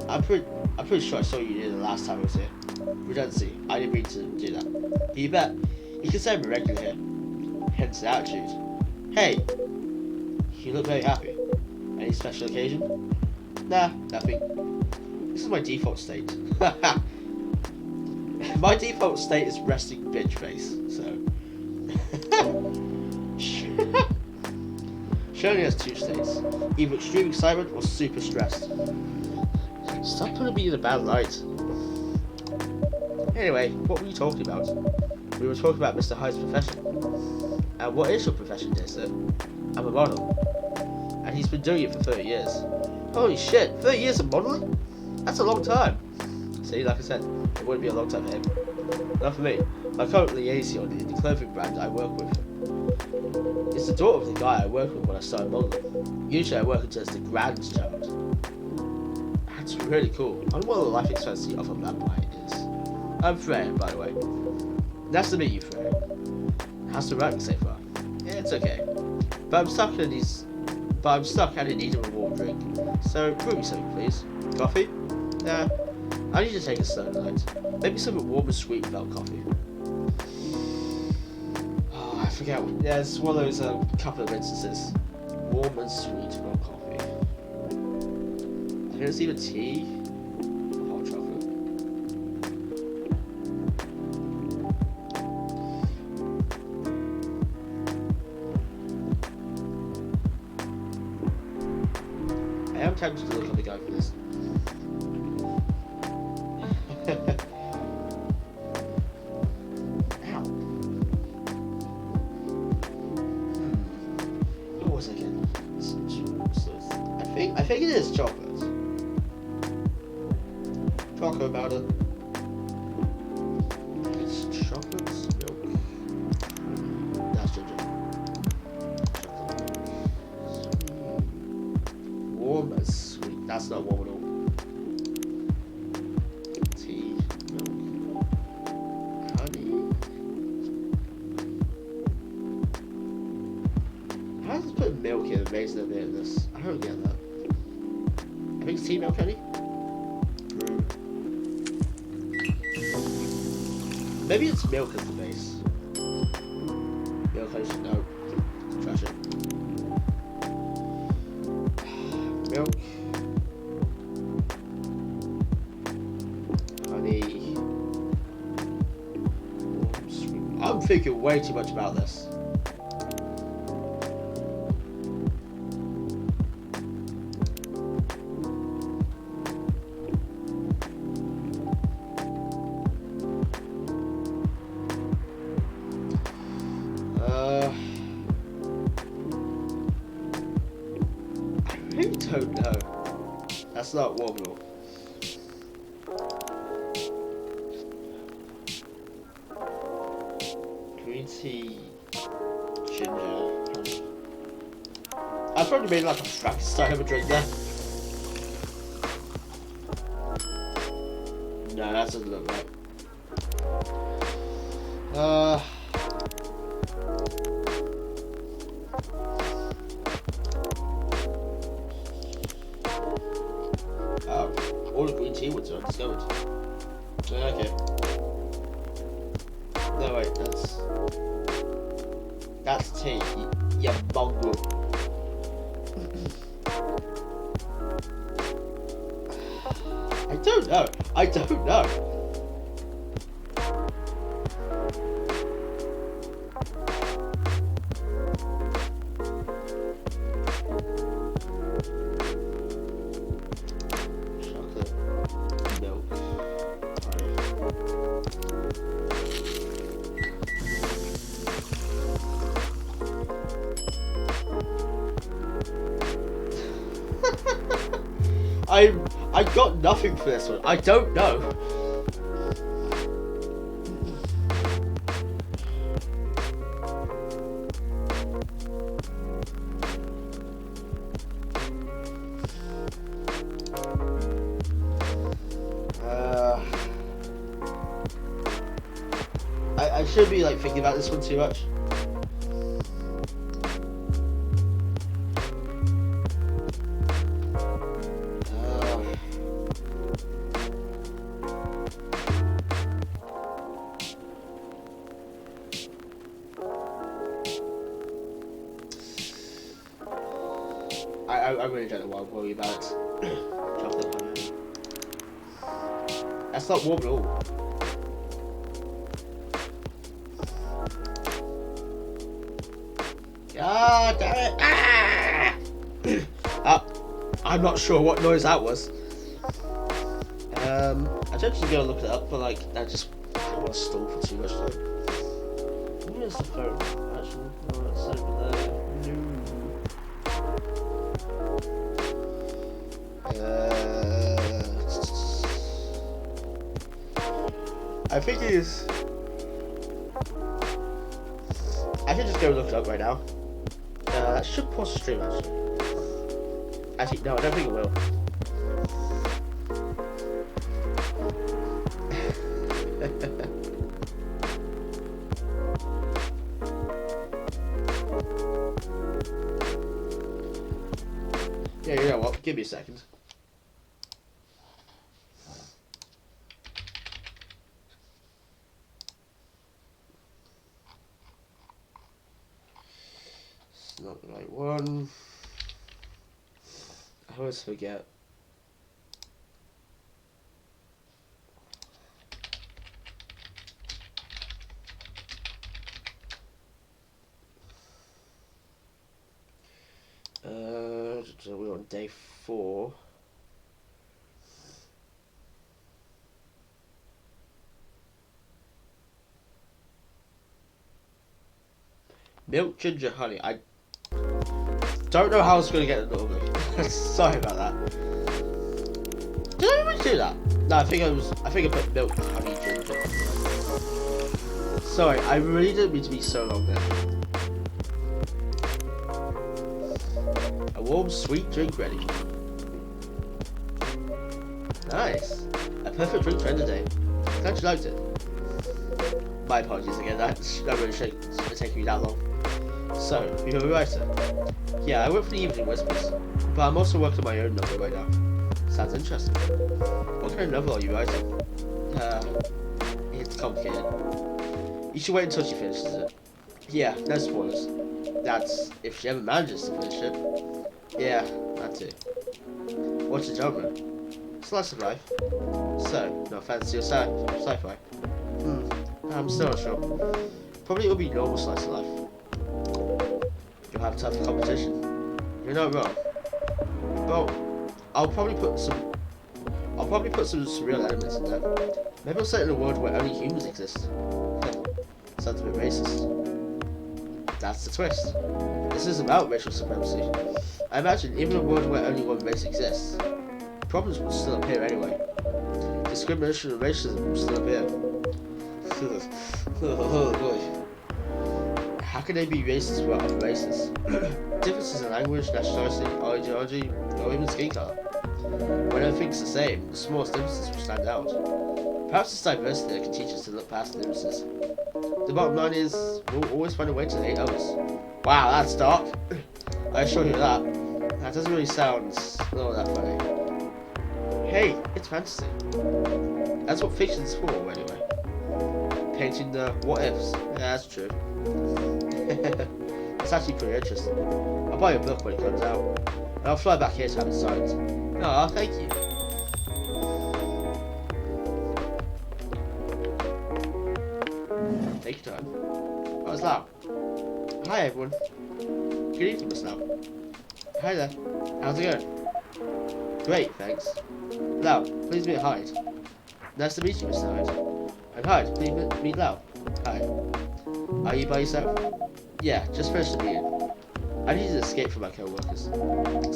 I'm pretty sure I saw you here the last time I was here. VODyssey, I didn't mean to do that. You bet. You can say I'm a regular here. Hence the attitude. Hey! You look very happy. Any special occasion? Nah, nothing. This is my default state. My default state is resting bitch face, so. She only has two states. Either extreme excitement or super stressed. Stop putting me in a bad light. Anyway, what were you talking about? We were talking about Mr. Hyde's profession. And what is your profession, dear sir? I'm a model. And he's been doing it for 30 years. Holy shit, 30 years of modeling? That's a long time. See, like I said, it wouldn't be a long time for him. Not for me. I'm currently liaison in the clothing brand I work with. It's the daughter of the guy I worked with when I started modeling. Usually I work as the grandchild. That's really cool. I wonder what the life expectancy of a vampire is. I'm Freya, by the way. Nice to meet you, Freya. How's the writing so far? Yeah, it's okay. But I'm stuck and in need of a warm drink. So, brew me something, please. Coffee? Nah. I need to take a slow night. Maybe something warm and sweet without coffee. Oh, I forget. Yeah, it's one of those couple of instances. Warm and sweet without coffee. I think it's either tea or hot chocolate. I am tempted to look at the guy for this. Ow. What was it again? I think it is chocolate. Chocolate powder. It's chocolate milk. That's ginger. Warm and sweet. That's not warm at all. Tea, milk, honey. How does it put milk in and makes it a bit of this? I don't get that. I think it's tea, milk, honey. Brew. Maybe it's milk as the base. Milk, honey. No. Trash it. Milk, honey, warm, sweet. I'm thinking way too much about this. I really don't know. That's not warm at all. Green tea, ginger, honey. I probably made like a Frankenstein of a drink there. No, that doesn't look right. Oh, all the green tea woods are undiscovered. Okay. No wait, that's tea. You mongrel. I don't know. I don't know. Chocolate, milk, I got nothing for this one. I don't know. I should be like thinking about this one too much. I really don't know why I'm worried about it. Chocolate honey. That's not warm at all. Ah, damn it! Ah! I'm not sure what noise that was. I don't actually go and look it up, but like, I just don't want to stall for too much time. Where's the phone? Actually, no, it's over there. I think it is. I should just go look it up right now. That should pause the stream actually. Actually, no, I don't think it will. Yeah, you know what? Give me a second. It's not the right one. I always forget. So we're on day 4. Milk, ginger, honey. I don't know how I was going to get it normally. Sorry about that. Did I even do that? No, I think I put milk, honey, ginger. Sorry, I really didn't mean to be so long there. A warm, sweet drink ready. Nice. A perfect drink for end of day. Glad you liked it. My apologies again, that really shouldn't have taken me that long. So, you're a writer? Yeah, I work for the Evening Whispers, but I'm also working on my own novel right now. Sounds interesting. What kind of novel are you writing? It's complicated. You should wait until she finishes it. Yeah, no spoilers. That's if she ever manages to finish it. Yeah, that too. What's the genre? Slice of life. So, no offense to your sci-fi. I'm still not sure. Probably it'll be normal slice of life. You'll have tough competition. You're not wrong. Well, I'll probably put some surreal elements in there. Maybe I'll set it in a world where only humans exist. Sounds a bit racist. That's the twist. This is about racial supremacy. I imagine even in a world where only one race exists, problems will still appear anyway. Discrimination and racism will still appear. Oh boy. How can they be racist with other races? Differences in language, nationality, ideology, or even skin color. When everything's the same, the smallest differences will stand out. Perhaps it's diversity that can teach us to look past the differences. The bottom line is, we'll always find a way to hate others. Wow, that's dark. I assure you that. That doesn't really sound all that funny. Hey, it's fantasy. That's what fiction's for, anyway. Painting the what ifs. Yeah, that's true. It's actually pretty interesting. I'll buy a book when it comes out, and I'll fly back here to have it signed. Oh, thank you. Take your time. What was that? Hi everyone. Good evening, Miss Lau. Hi there. How's it going? Great, thanks. Lau, please meet Hyde. Nice to meet you, Mr. Hyde. And Hyde, please meet Lau. Hi. Are you by yourself? Yeah, just finished the meeting. I needed to escape from my co-workers,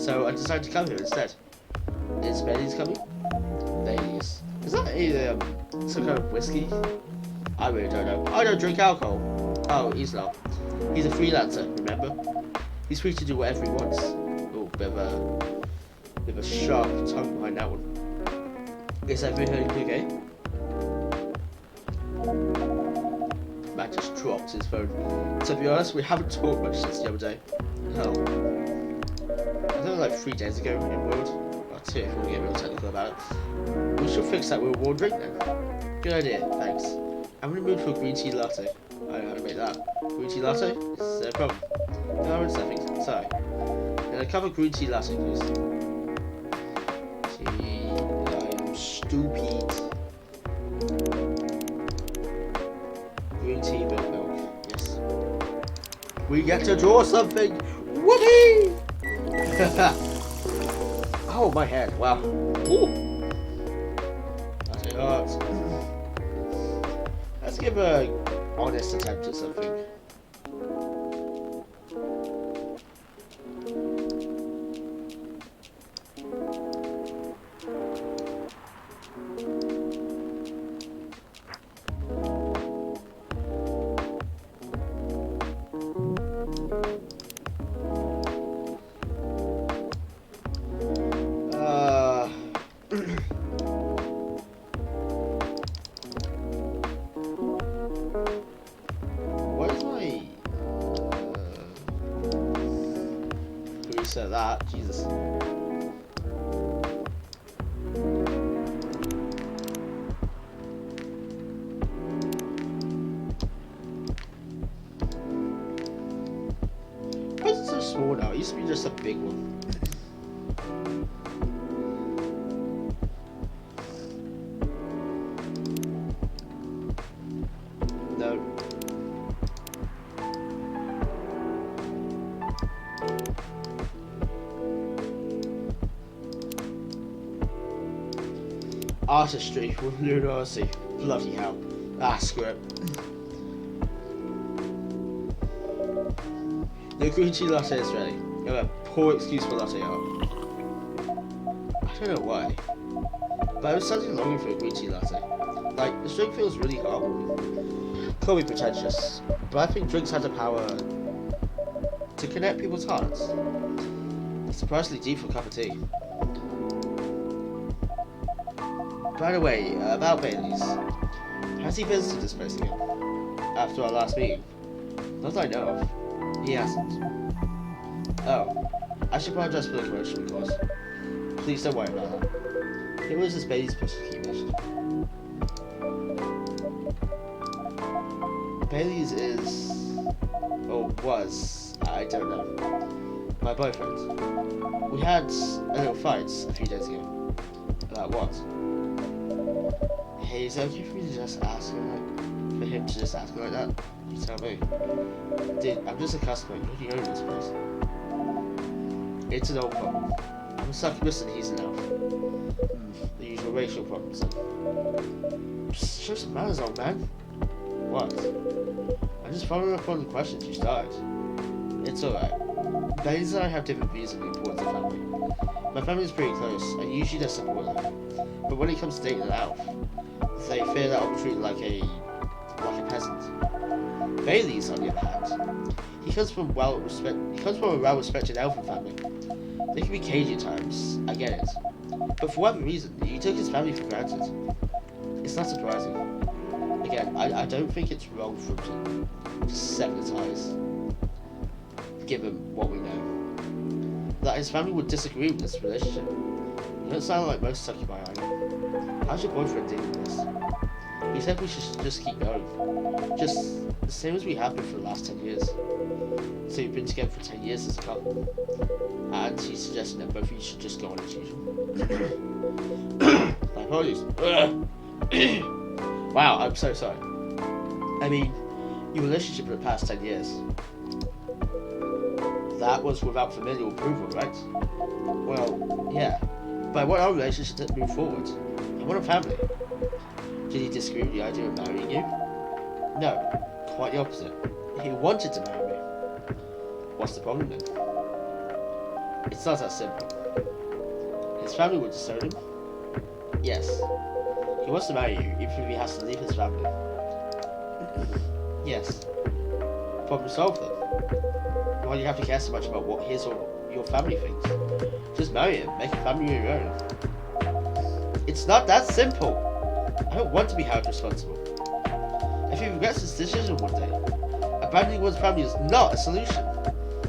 so I decided to come here instead. Is Bailey's coming? Bailey's. Is that a, some kind of whiskey? I really don't know. I don't drink alcohol. Oh, he's not. He's a freelancer, remember? He's free to do whatever he wants. Oh, bit of a sharp tongue behind that one. Is everything okay? Matt just dropped his phone. To be honest, we haven't talked much since the other day. Hell. I think it was like 3 days ago in World. Or 2 if we want to get real technical about it. We should fix that with warding then. Good idea, thanks. I'm in the mood for a green tea latte. I don't know how to make that. Green tea latte? Is there a problem? No, it's nothing. Sorry. And a cup of green tea latte, please. Tea. I'm stupid. Green tea, milk. Yes. We get to draw something! Whoopee! Oh, my head. Wow. Ooh. That's a hurt. Let's give an honest attempt at something. That, Jesus. Why is it so small now? It used to be just a big one. No. Artistry with Lunar. Bloody hell. Ah, screw it. The green tea latte is ready. You have a poor excuse for latte art. I don't know why, but I was suddenly longing for a green tea latte. Like, this drink feels really heartwarming. Call me pretentious, but I think drinks have the power to connect people's hearts. It's surprisingly deep for a cup of tea. By the way, about Bailey's. Has he visited this place again? After our last meeting? Not that I know of. He hasn't. Oh. I should apologize for the commotion we caused. Please don't worry about that. It was just Bailey's person he mentioned. Bailey's is... or was... I don't know. My boyfriend. We had a little fight a few days ago. About what? Hey, is it okay for me to just ask him, like, for him to just ask me like that? You tell me. Dude, I'm just a customer, you own this place. It's an old problem. I'm a succubus and he's an elf. The usual racial problems then. Just show some manners, old man. What? I'm just following up on the questions you started. It's alright. Bailey and I have different views on the importance of family. My family's pretty close, and usually they're supportive. But when it comes to dating an elf, they fear that I'll be treated like a peasant. Bailey's, on the other hand, he comes from a well-respected elfin family. They can be cagey at times, I get it. But for whatever reason, he took his family for granted. It's not surprising. Again, I don't think it's wrong for him to sever the ties, given what we know. That his family would disagree with this relationship. You don't sound like most succubi, are you? How's your boyfriend dealing with this? He said we should just keep going. Just the same as we have been for the last 10 years. So you've been together for 10 years as a couple. And he's suggesting that both of you should just go on as usual. My apologies. Wow, I'm so sorry. I mean, your relationship for the past 10 years. That was without familial approval, right? Well, yeah. But I want our relationship to move forward. I want a family. Did he disagree with the idea of marrying you? No, quite the opposite. He wanted to marry me. What's the problem then? It's not that simple. His family would disown him? Yes. He wants to marry you, even if he has to leave his family. Yes. Problem solved then. Why do you have to care so much about what his or your family thinks? Just marry him, make a family of your own. It's not that simple. I don't want to be held responsible. If he regrets his decision one day, abandoning one's family is not a solution.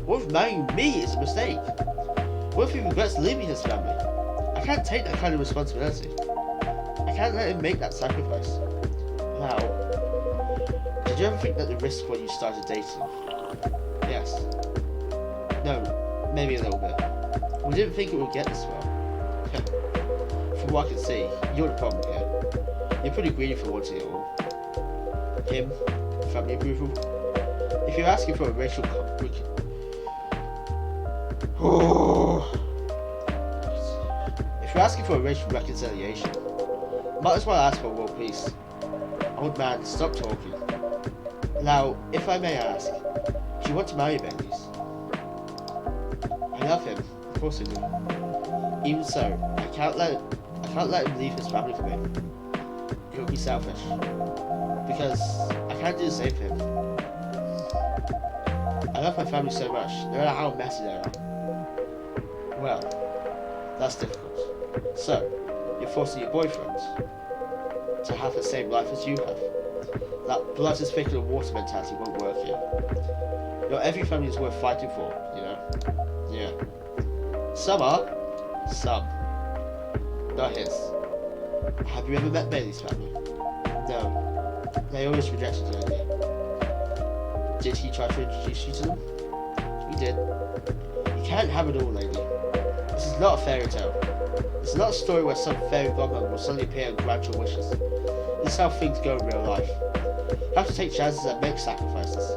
What if marrying me is a mistake? What if he regrets leaving his family? I can't take that kind of responsibility. I can't let him make that sacrifice. Now, did you ever think that the risk when you started dating? Yes. No, maybe a little bit. We didn't think it would get this far. From what I can see, you're the problem here. You're pretty greedy for wanting it all. Him, family approval. If you're asking for a racial reconciliation, might as well ask for world peace. Old man, stop talking. Now, if I may ask, do you want to marry Baileys? I love him, of course I do. Even so, I can't let him leave his family for me. It would be selfish. Because I can't do the same for him. I love my family so much, no matter how messy they are. Well, that's difficult. So, you're forcing your boyfriend to have the same life as you have. That blood is thicker than water mentality won't work here. Not every family is worth fighting for, you know? Yeah. Some are. Some. Not his. Have you ever met Bailey's family? No. They always rejected the idea. Did he try to introduce you to them? He did. You can't have it all, lady. This is not a fairy tale. It's not a story where some fairy godmother will suddenly appear and grant your wishes. This is how things go in real life. You have to take chances and make sacrifices.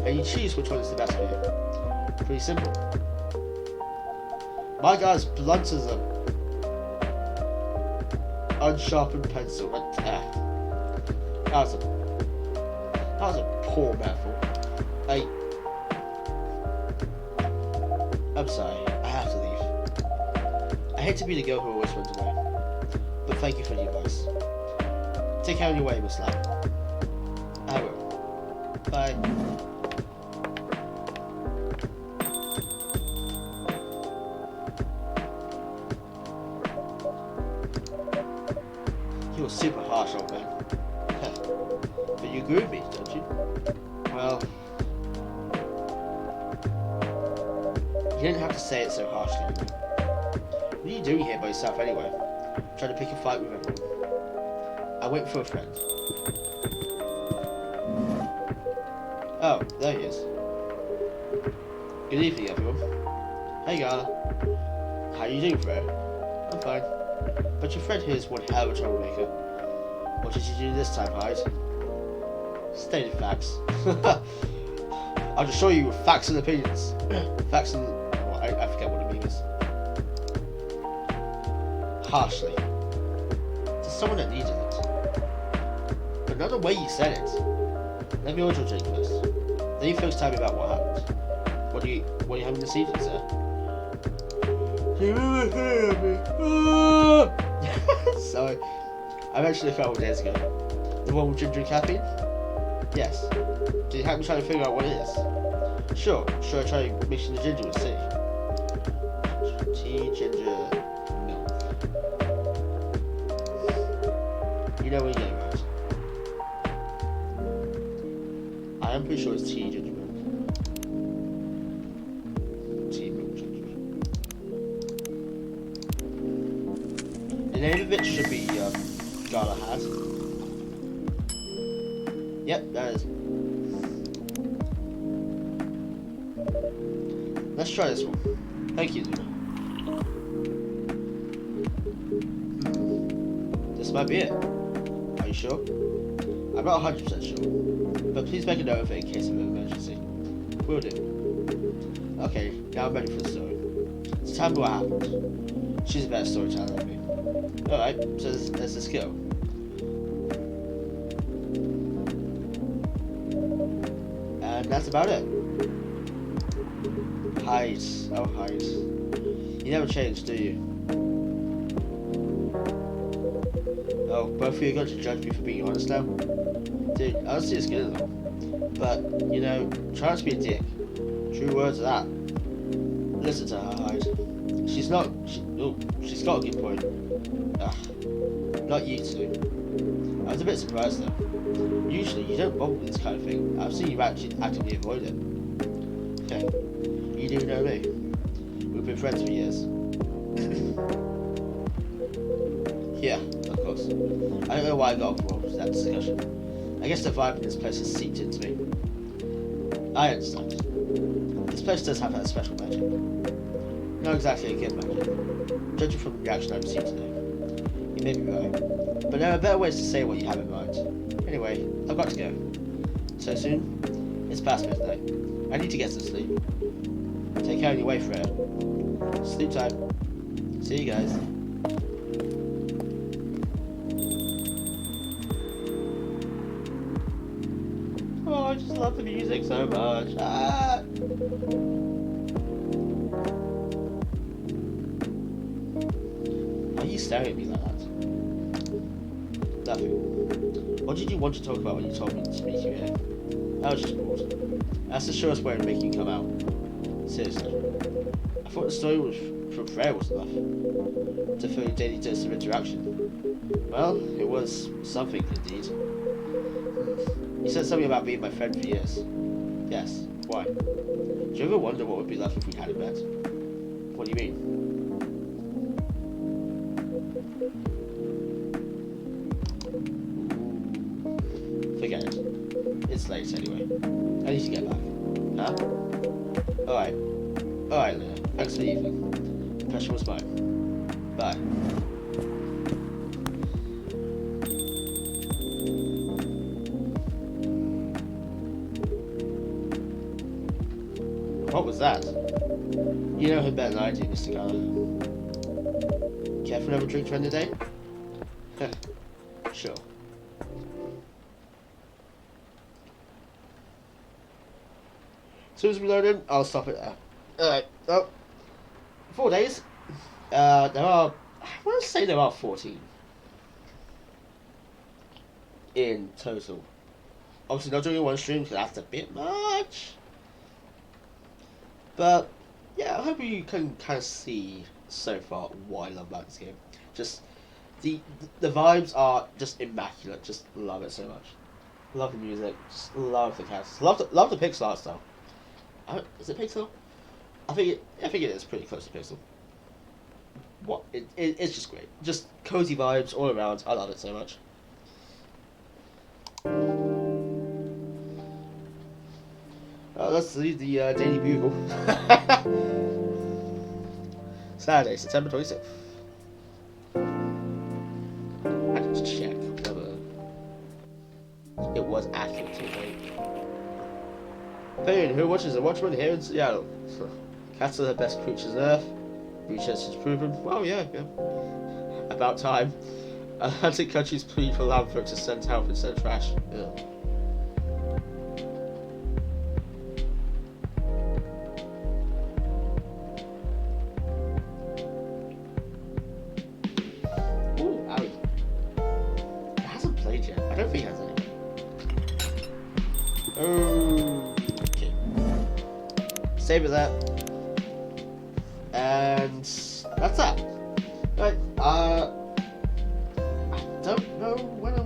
And you choose which one is the best for you. Pretty simple. My guy's blunt as a unsharpened pencil. That was a poor metaphor. I'm sorry, I have to leave. I hate to be the girl who always runs away, but thank you for the advice. Take care on your way, Miss Lamb. I will. Bye. You're super harsh, old man. But you agree with me, don't you? Well, you didn't have to say it so harshly, you know. What are you doing here by yourself anyway? Trying to pick a fight with everyone. I went for a friend. Oh, there he is. Good evening, everyone. Hey, Gala. How you doing, Fred? I'm fine. But your friend here is one hell of a troublemaker. What did you do this time, Hyde? Stated facts. I'll just show you with facts and opinions. Facts and... well, I forget what it means. Harshly. To someone that needed it. But not the way you said it. Let me order a drink first. Then you folks tell me about what happened. What are you having this evening, sir? Sorry. I mentioned a couple of days ago. The one with ginger caffeine? Yes. Did you help me try to figure out what it is? Sure. Should I try mixing the ginger with tea? Tea, ginger, milk. You know what you're getting right. I am pretty sure it's tea, ginger, milk. Tea, milk, ginger. The name of it should be Gala Hat. Yep, that is. Let's try this one. Thank you, Lunar. This might be it. Are you sure? I'm not 100% sure, but please make a note of it in case of an emergency. Will do. Okay, now I'm ready for the story. So tell me what happened. She's a better storyteller than me. Alright, so let's just go. And that's about it. Height. Oh, height. You never change, do you? Oh, both of you are going to judge me for being honest now? Dude, honesty is good and all. But, you know, try not to be a dick. True words of that. Listen to her, Hyde. She's got a good point. Not you two. I was a bit surprised though. Usually you don't bother with this kind of thing. I've seen you actively avoid it. Okay. You do know me. We've been friends for years. Yeah, of course. I don't know why I got involved with that discussion. I guess the vibe in this place has seeped into me. I understand. This place does have that special magic. Not exactly a good magic. Judging from the reaction I've received today. You may be right. But there are better ways to say what you have in mind. Anyway, I've got to go. So soon? It's past midnight. I need to get some sleep. Take care on your way, Freya. Sleep time. See you guys. Oh, I just love the music so much. Ah! Why are you staring at me like that? Nothing. What did you want to talk about when you told me to meet you here? I was just bored. That's the surest way to make you come out. Seriously. I thought the story from Freya was enough to fill your daily dose of interaction. Well, it was something indeed. You said something about being my friend for years. Yes. Why? Do you ever wonder what would be like if we hadn't met? What do you mean? Forget it. It's late anyway. I need to get back. Huh? Alright. Alright, Lunar. Thanks for the evening. The pleasure was mine. Bye. What was that? You know him better than I do, Mr. Garner. Care for another drink to end the day? Sure. As soon as we load in, I'll stop it there. Alright, well, 4 days. There are, I want to say there are 14 in total. Obviously not doing one stream because that's a bit much. But, yeah, I hope you can kind of see so far what I love about this game. Just, the vibes are just immaculate. Just love it so much. Love the music. Just love the characters. Love the pixel art style. Is it pixel? I think it is pretty close to pixel. It's just great. Just cozy vibes all around. I love it so much. Let's leave the Daily Bugle. Saturday, September 26th. I can just check whether it was accurate today. Pain, who watches a Watchman here in Seattle? Cats are the best creatures on Earth. Research has proven. Well, yeah. About time. Atlantic countries plead for land folks to send help instead of trash. Yeah. save it there. And that's that. Right, I don't know when I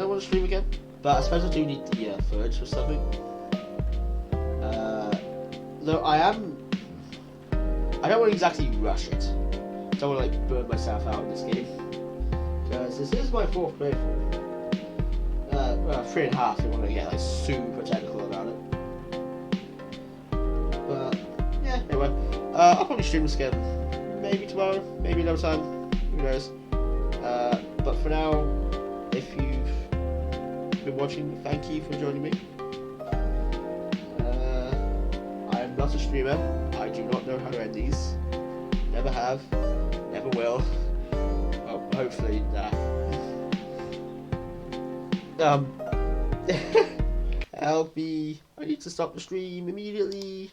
want to stream again, but I suppose I do need the footage for something. Though I don't want to exactly rush it. I don't want to like burn myself out in this game, because this is my 4th playthrough. 3.5 if you want to get like super technical about it. But yeah, anyway, I'll probably stream this again, maybe tomorrow, maybe another time, who knows. But for now, if you've been watching, thank you for joining me. I'm not a streamer. I do not know how to end these. Never have, never will. Well, hopefully, nah. I need to stop the stream immediately.